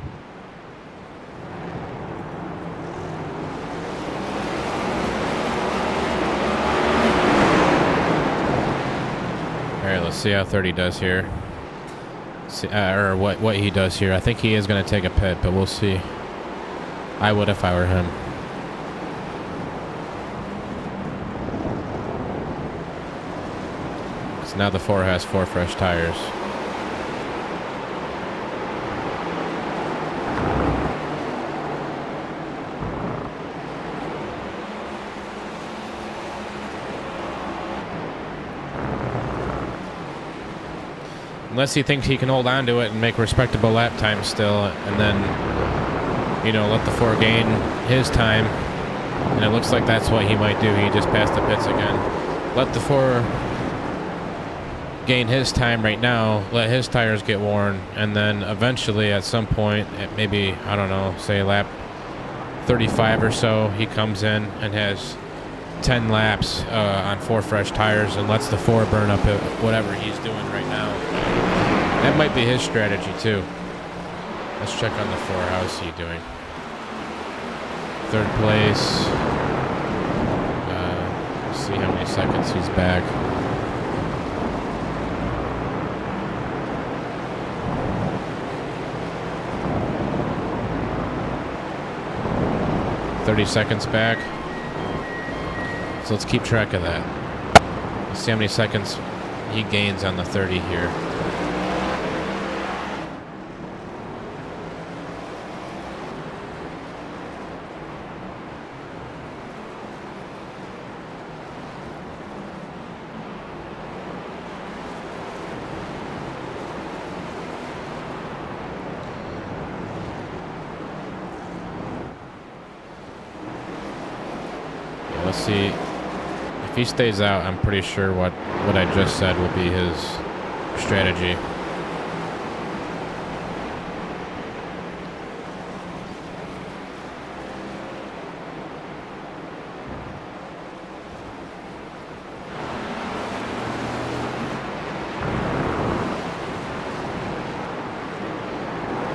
Alright, let's see how 30 does here. See, or what he does here. I think he is going to take a pit, but we'll see. I would if I were him. So now the 4 has 4 fresh tires. Unless he thinks he can hold on to it and make respectable lap time still, and then, you know, let the 4 gain his time. And it looks like that's what he might do. He just passed the pits again. Let the 4 gain his time right now, let his tires get worn, and then eventually at some point, at maybe, I don't know, say lap 35 or so, he comes in and has 10 laps on 4 fresh tires and lets the 4 burn up whatever he's doing right now. That might be his strategy too. Let's check on the 4. How is he doing? 3rd place. Let's see how many seconds he's back. $30 seconds back. So let's keep track of that. Let's see how many seconds he gains on the 30 here. Let's see. If he stays out, I'm pretty sure what I just said will be his strategy.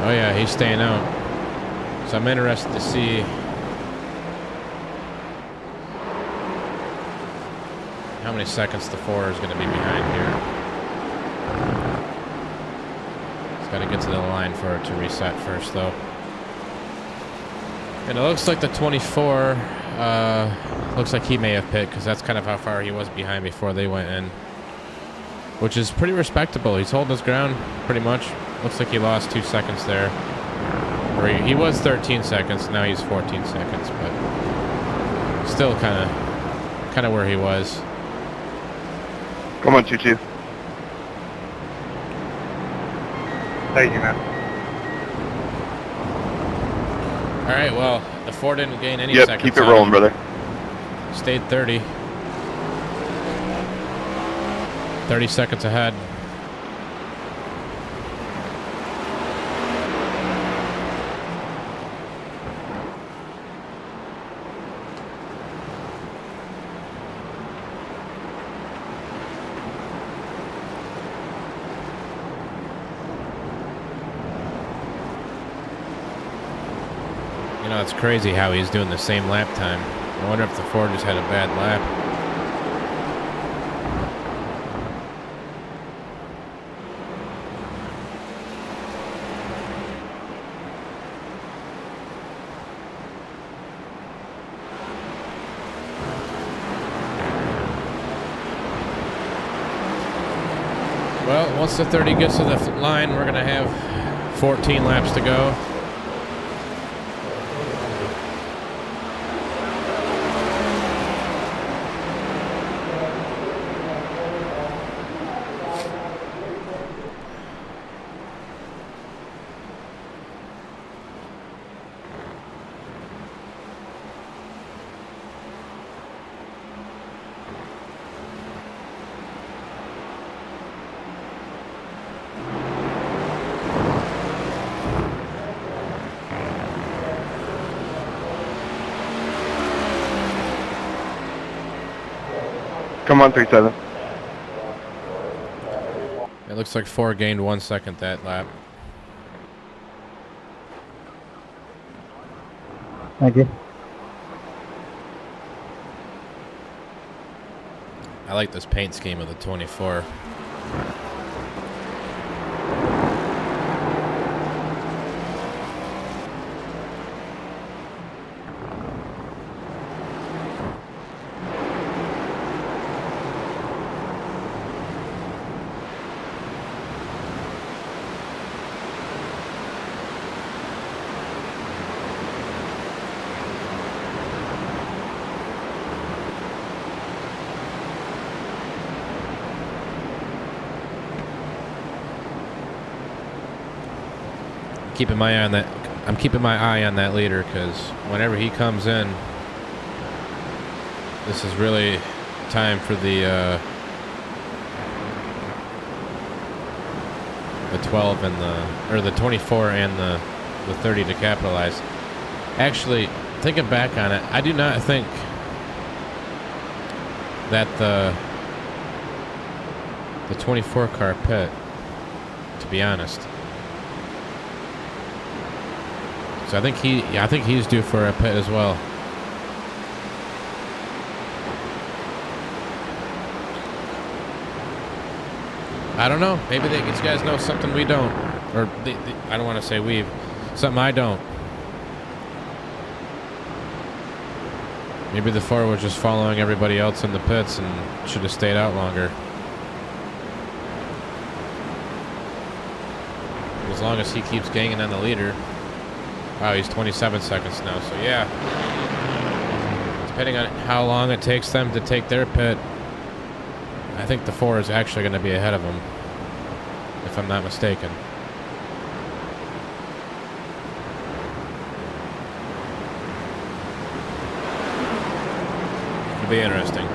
Oh yeah, he's staying out. So I'm interested to see how many seconds the 4 is going to be behind here. It's got to get to the line for it to reset first, though. And it looks like the 24, looks like he may have pit, because that's kind of how far he was behind before they went in. Which is pretty respectable. He's holding his ground, pretty much. Looks like he lost 2 seconds there. Or he was 13 seconds, now he's 14 seconds, but still kind of where he was. Come on, 2-2. Thank you, man. All right, well, The 4 didn't gain any Yep, seconds. keep it on rolling, him. brother. Stayed 30. 30 seconds ahead. You know, it's crazy how he's doing the same lap time. I wonder if the Ford just had a bad lap. Well, once the 30 gets to the line, we're going to have 14 laps to go. Come on, 3-7. It looks like 4 gained 1 second that lap. Thank you. I like this paint scheme of the 24. Keeping my eye on that. I'm keeping my eye on that leader because whenever he comes in, this is really time for the 12 and the 24 and the 30 to capitalize. Actually, thinking back on it, I do not think that the 24 car pit, to be honest. So I think he's due for a pit as well. I don't know. Maybe these guys know something we don't, or I don't want to say something I don't. Maybe the Ford was just following everybody else in the pits and should have stayed out longer. As long as he keeps ganging on the leader. Wow, he's 27 seconds now, so yeah. Depending on how long it takes them to take their pit, I think the 4 is actually going to be ahead of them, if I'm not mistaken. It'll be interesting.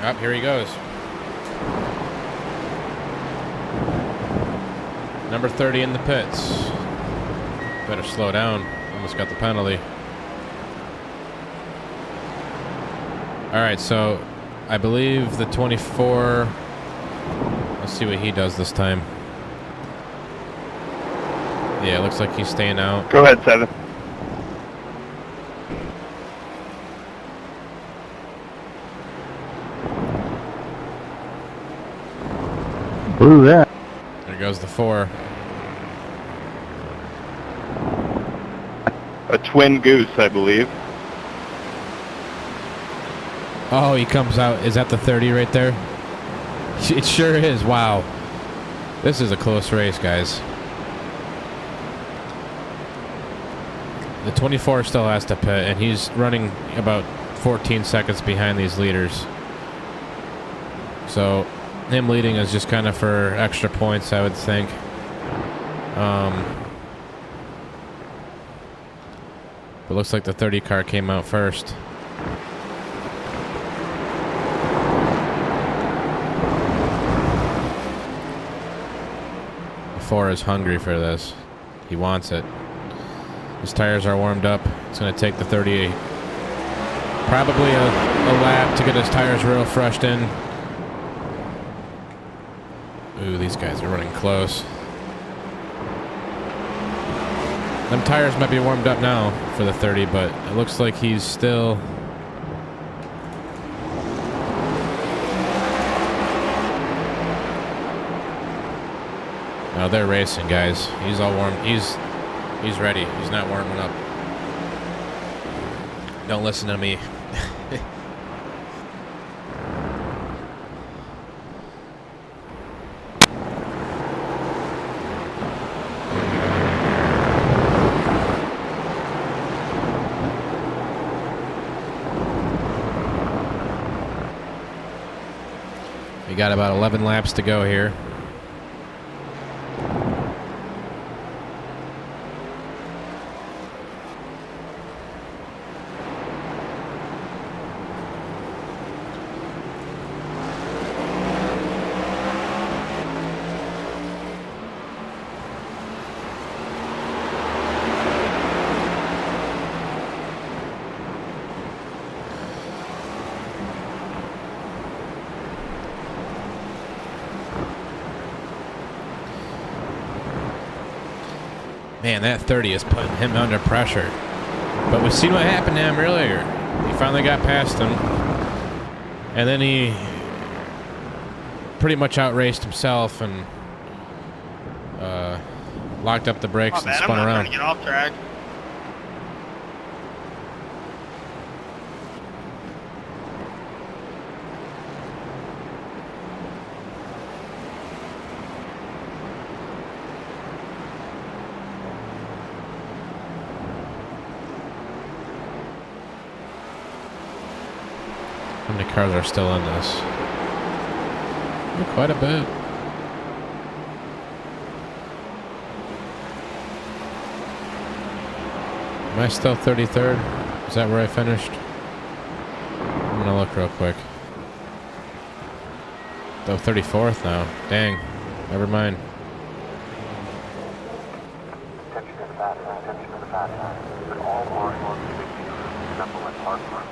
Up, here he goes. Number 30 in the pits. Better slow down. Almost got the penalty. Alright, so I believe the 24... Let's see what he does this time. Yeah, it looks like he's staying out. Go ahead, 7. Ooh, yeah. There goes the 4. A twin goose, I believe. Oh, he comes out. Is that the 30 right there? It sure is. Wow. This is a close race, guys. The 24 still has to pit, and he's running about 14 seconds behind these leaders. So, him leading is just kind of for extra points, I would think. It looks like the 30 car came out first. The 4 is hungry for this. He wants it. His tires are warmed up. It's going to take the 38. Probably a lap to get his tires real freshed in. Ooh, these guys are running close. Them tires might be warmed up now for the 30, but it looks like he's still... No, they're racing, guys. He's all warm. He's ready. He's not warming up. Don't listen to me. We got about 11 laps to go here. Man, that 30 is putting him under pressure. But we've seen what happened to him earlier. He finally got past him. And then he pretty much outraced himself and locked up the brakes and spun I'm not around. trying to get off track. How many cars are still in this? Quite a bit. Am I still 33rd? Is that where I finished? I'm gonna look real quick. Oh, 34th now. Dang. Never mind. Attention to the fast line, attention to the fast line. But all cars on the assemble at park front.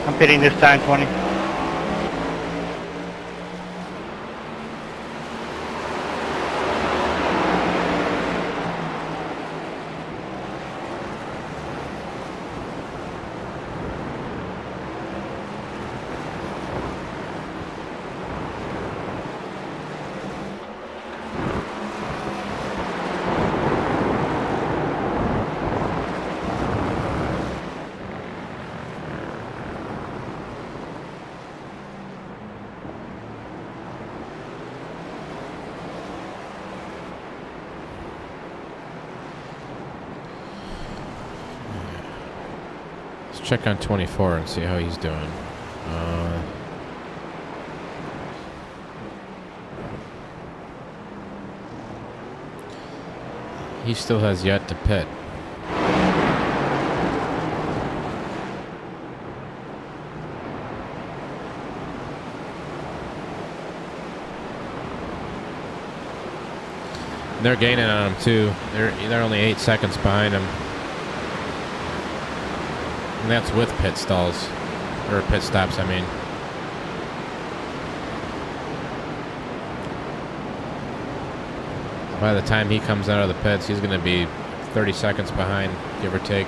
I'm pitting this time, 20. Check on 24 and see how he's doing. He still has yet to pit. They're gaining on him too. They're only 8 seconds behind him. And that's with pit stalls. Or pit stops, I mean. By the time he comes out of the pits, he's going to be 30 seconds behind, give or take.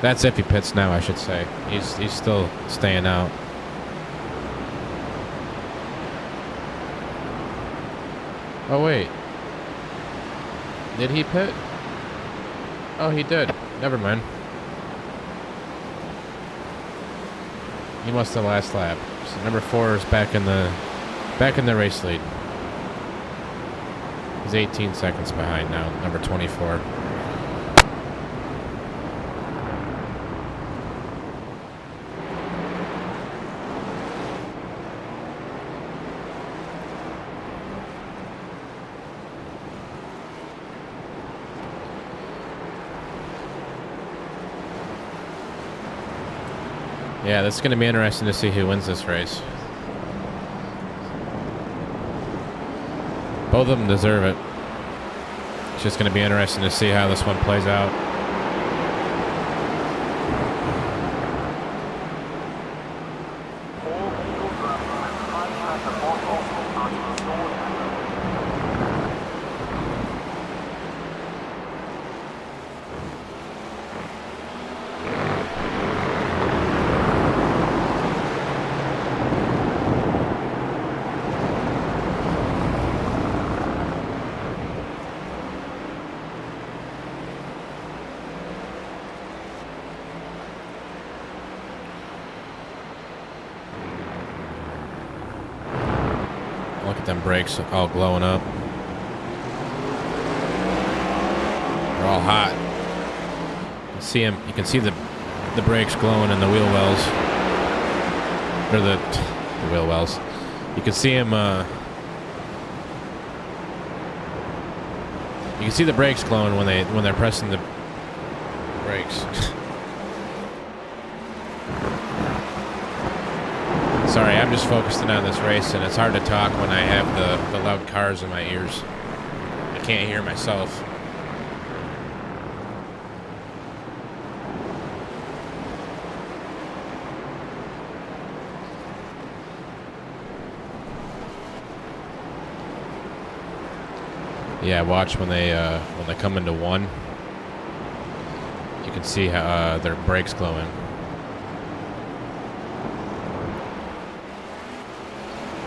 That's if he pits now, I should say. He's still staying out. Oh wait. Did he pit? Oh, he did. Never mind. He must have last lap. So number 4 is back in the race lead. He's 18 seconds behind now, number 24. Yeah, that's going to be interesting to see who wins this race. Both of them deserve it. It's just going to be interesting to see how this one plays out. Look at them brakes all glowing up. They're all hot. You can see the brakes glowing in the wheel wells. Or the wheel wells. You can see them you can see the brakes glowing when they're pressing the brakes. Sorry, I'm just focusing on this race, and it's hard to talk when I have the loud cars in my ears. I can't hear myself. Yeah, watch when they come into one. You can see how their brakes glowing.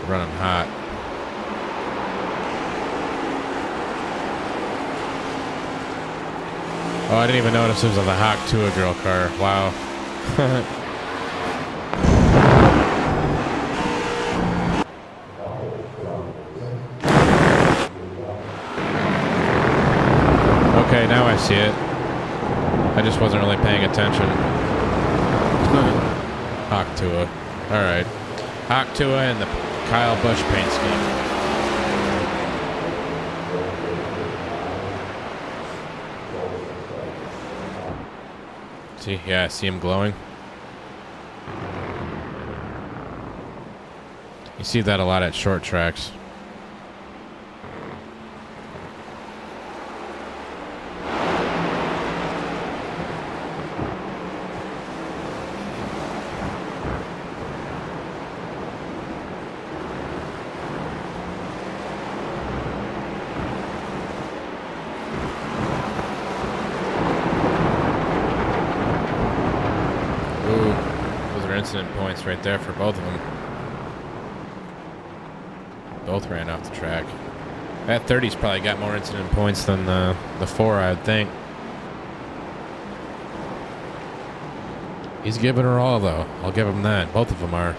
Running hot. Oh, I didn't even notice it was on the Hawk 2 a girl car. Wow. Okay, now I see it. I just wasn't really paying attention. Hawk 2. Alright. Hawk 2 and the Kyle Busch paint scheme. See, yeah, I see him glowing. You see that a lot at short tracks. Incident points right there for both of them. Both ran off the track. That 30's probably got more incident points than the 4, I would think. He's giving her all, though. I'll give him that. Both of them are.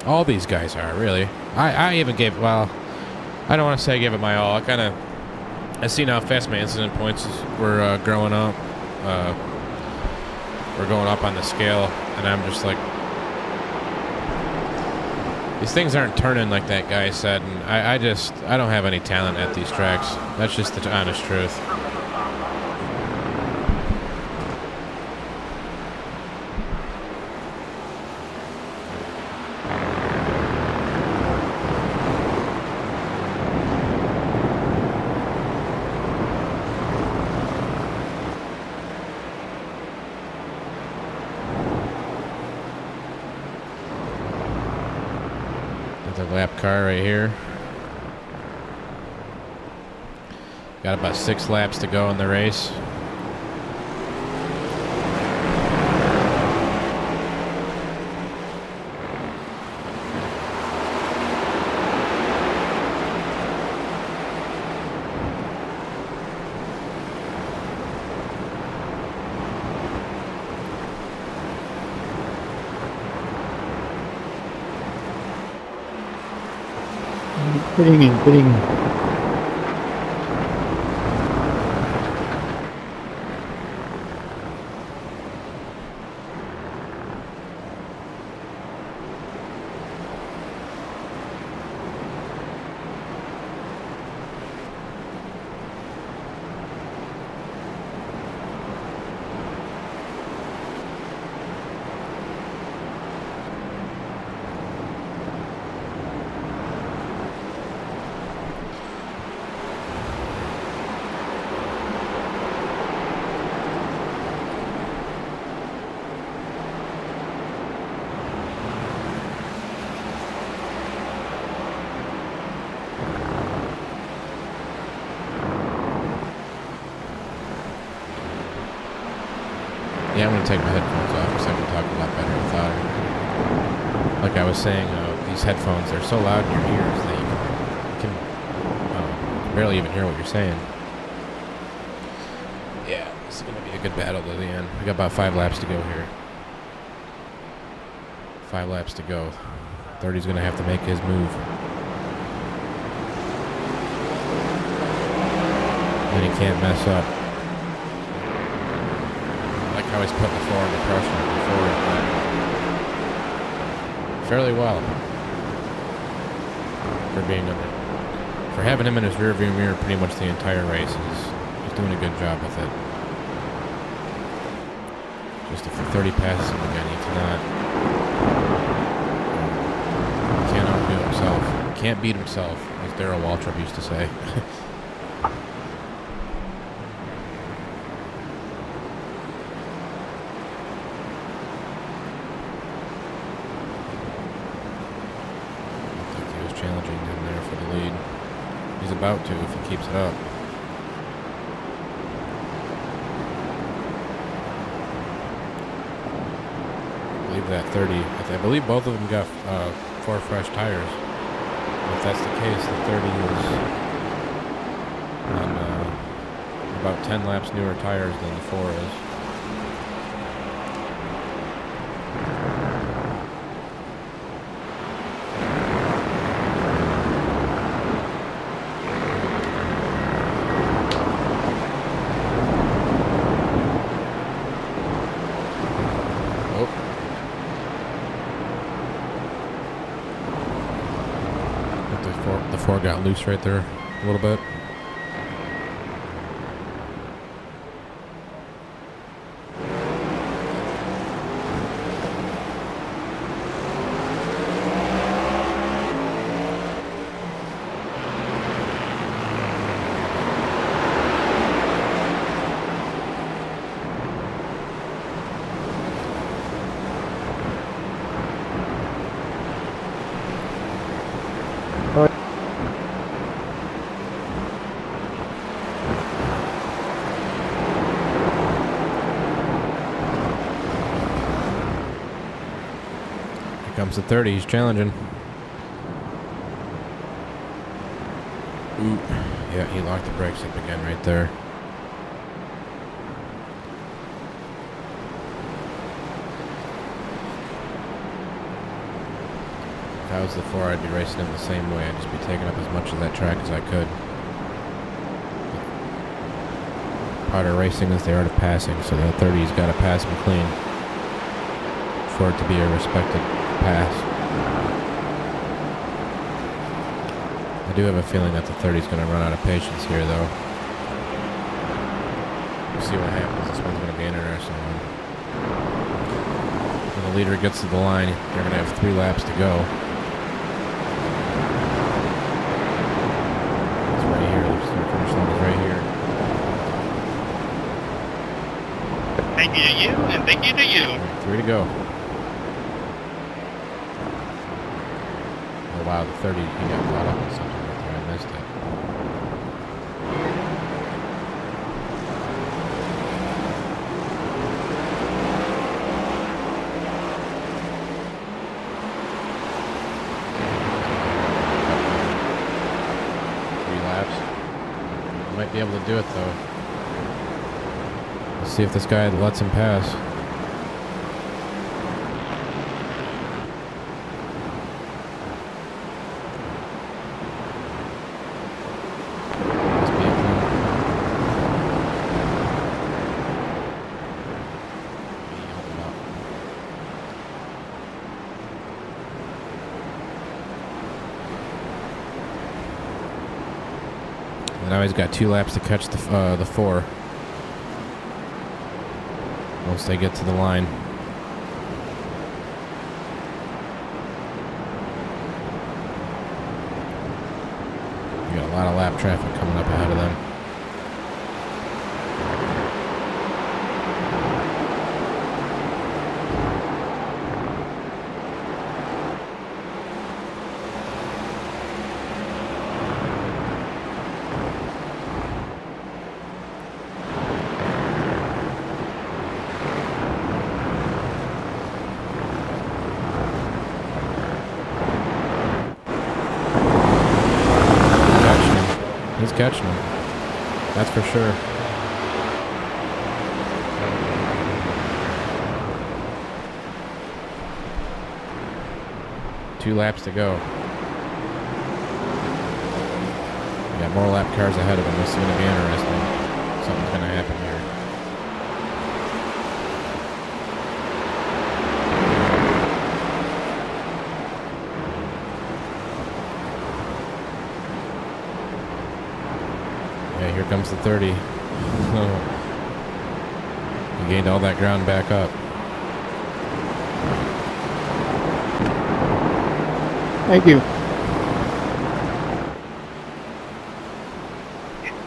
All these guys are, really. I even gave, well, I don't want to say I gave it my all. I seen how fast my incident points were growing up. We're going up on the scale, and I'm just like, these things aren't turning like that guy said, and I don't have any talent at these tracks. That's just the honest truth. The lap car right here. Got about 6 laps to go in the race. Fitting in, fitting in. Yeah, I'm going to take my headphones off because I can talk a lot better without it. Like I was saying, these headphones, they're so loud in your ears that you can barely even hear what you're saying. Yeah, this is going to be a good battle to the end. We got about 5 laps to go here. 5 laps to go. 30's going to have to make his move. And he can't mess up. How he's putting the floor under pressure before fairly well for having him in his rear view mirror pretty much the entire race. He's doing a good job with it. Just if the 30 passes him again, he can't outdo himself. Can't beat himself, as Darrell Waltrip used to say. Challenging him there for the lead. He's about to if he keeps it up. I believe that 30. I believe both of them got 4 fresh tires. If that's the case, the 30 is on about 10 laps newer tires than the 4 is. The 4 got loose right there a little bit. Comes the 30, he's challenging. Ooh. Yeah, he locked the brakes up again right there. If I was the 4, I'd be racing him the same way. I'd just be taking up as much of that track as I could. Part of racing is the art of passing, so the 30's got to pass him clean for it to be a respected pass. I do have a feeling that the 30's going to run out of patience here, though. We'll see what happens. This one's going to be an interesting one. When the leader gets to the line, they're going to have 3 laps to go. It's right here. The finish line is right here. Thank you to you, and thank you to you. 3 to go. Oh wow, the 30, he got caught up in something right there. I missed it. Might be able to do it though. Let's see if this guy lets him pass. now he's got 2 laps to catch the 4. Once they get to the line. You got a lot of lap traffic coming up ahead of them. He's catching him. That's for sure. Two laps to go. We got more lap cars ahead of him. This is going to be interesting. Something's going to happen here. Yeah, here comes the 30. He gained all that ground back up. Thank you.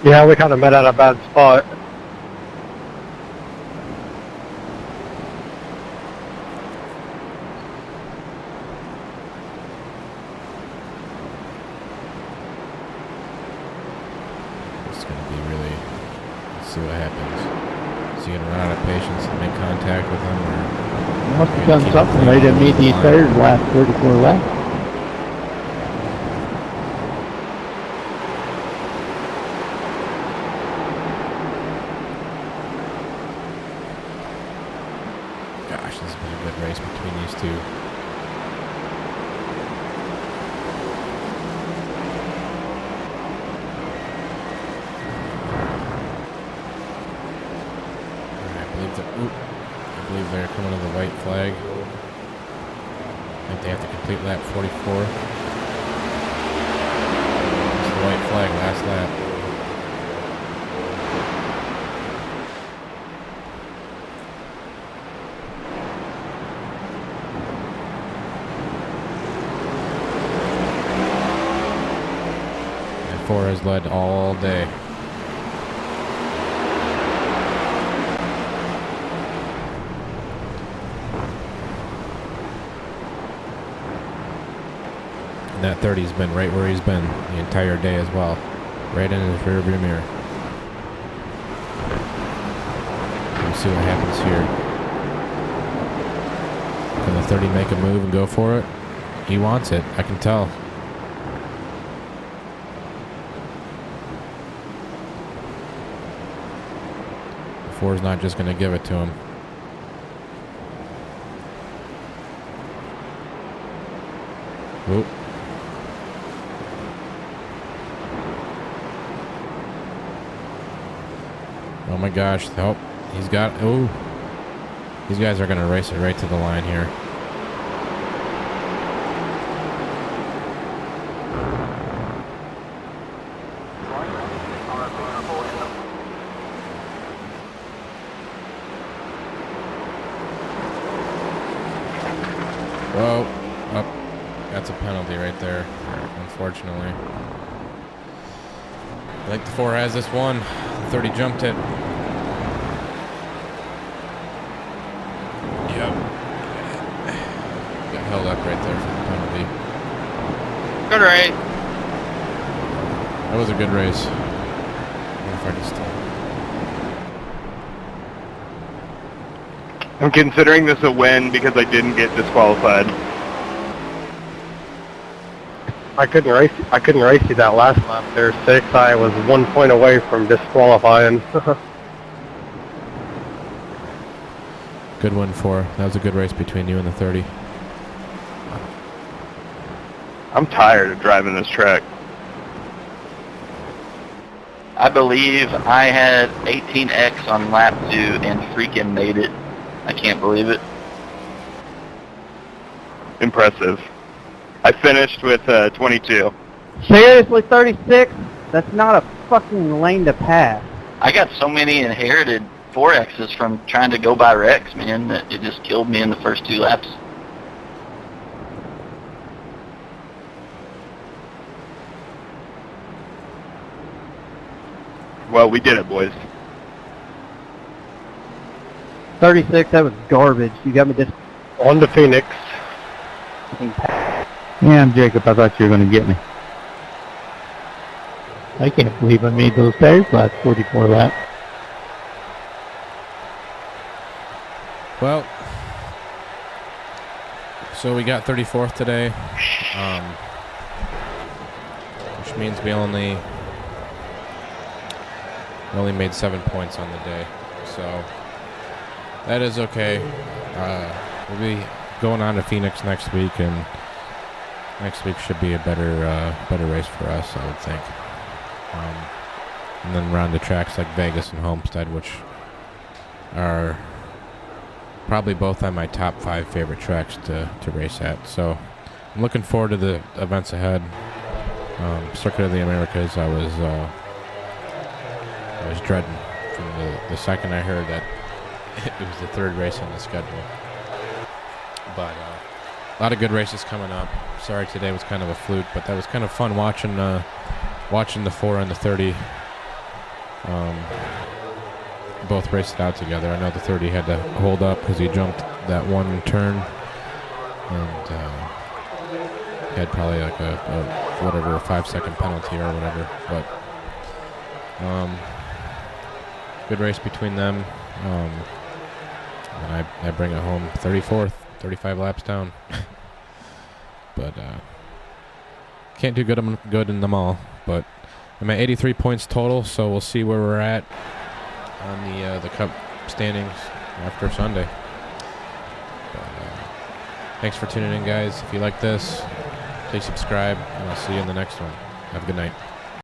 Yeah, we kind of met at a bad spot. It's going to be really... Let's see what happens. Is he going to run out of patience and make contact with him? Or Must have done something right to meet the third last 34 laps. Gosh, this has been a good race between these two. I believe they're coming to the white flag. I think they have to complete lap 44. It's the white flag, last lap. And 4 has led all day. And that 30's been right where he's been the entire day as well. Right in his rearview mirror. We'll see what happens here. Can the 30 make a move and go for it? He wants it, I can tell. The 4's not just going to give it to him. Whoop. Oh my gosh, oh, he's got, oh, these guys are going to race it right to the line here. Whoa, up, that's a penalty right there, unfortunately. I think the 4 has this one. The 30 jumped it. Yep. Got held up right there for the penalty. Good race. That was a good race. I wonder if I just... I'm considering this a win because I didn't get disqualified. I couldn't race you that last lap there, 6. I was 1 point away from disqualifying. Good one, 4. That was a good race between you and the 30. I'm tired of driving this track. I believe I had 18X on lap 2 and freaking made it. I can't believe it. Impressive. I finished with 22. Seriously, 36? That's not a fucking lane to pass. I got so many inherited 4Xs from trying to go by Rex, man, that it just killed me in the first 2 laps. Well, we did it, boys. 36, that was garbage. You got me just... On to Phoenix. Damn, Jacob, I thought you were going to get me. I can't believe I made those tires last 44 laps. Well, so we got 34th today, which means we only made 7 points on the day, so that is okay. We'll be going on to Phoenix next week, and next week should be a better race for us, I would think. And then round to tracks like Vegas and Homestead, which are probably both on my top 5 favorite tracks to race at. So I'm looking forward to the events ahead. Circuit of the Americas, I was dreading from the second I heard that it was the 3rd race on the schedule. But a lot of good races coming up. Sorry today was kind of a fluke, but that was kind of fun watching the 4 and the 30 both raced it out together. I know the 30 had to hold up because he jumped that one turn and had probably like a 5-second penalty or whatever. But good race between them. And I bring it home 34th, 35 laps down. But can't do good in them all. But I'm at 83 points total, so we'll see where we're at on the Cup standings after Sunday. But, thanks for tuning in, guys. If you like this, please subscribe, and I'll see you in the next one. Have a good night.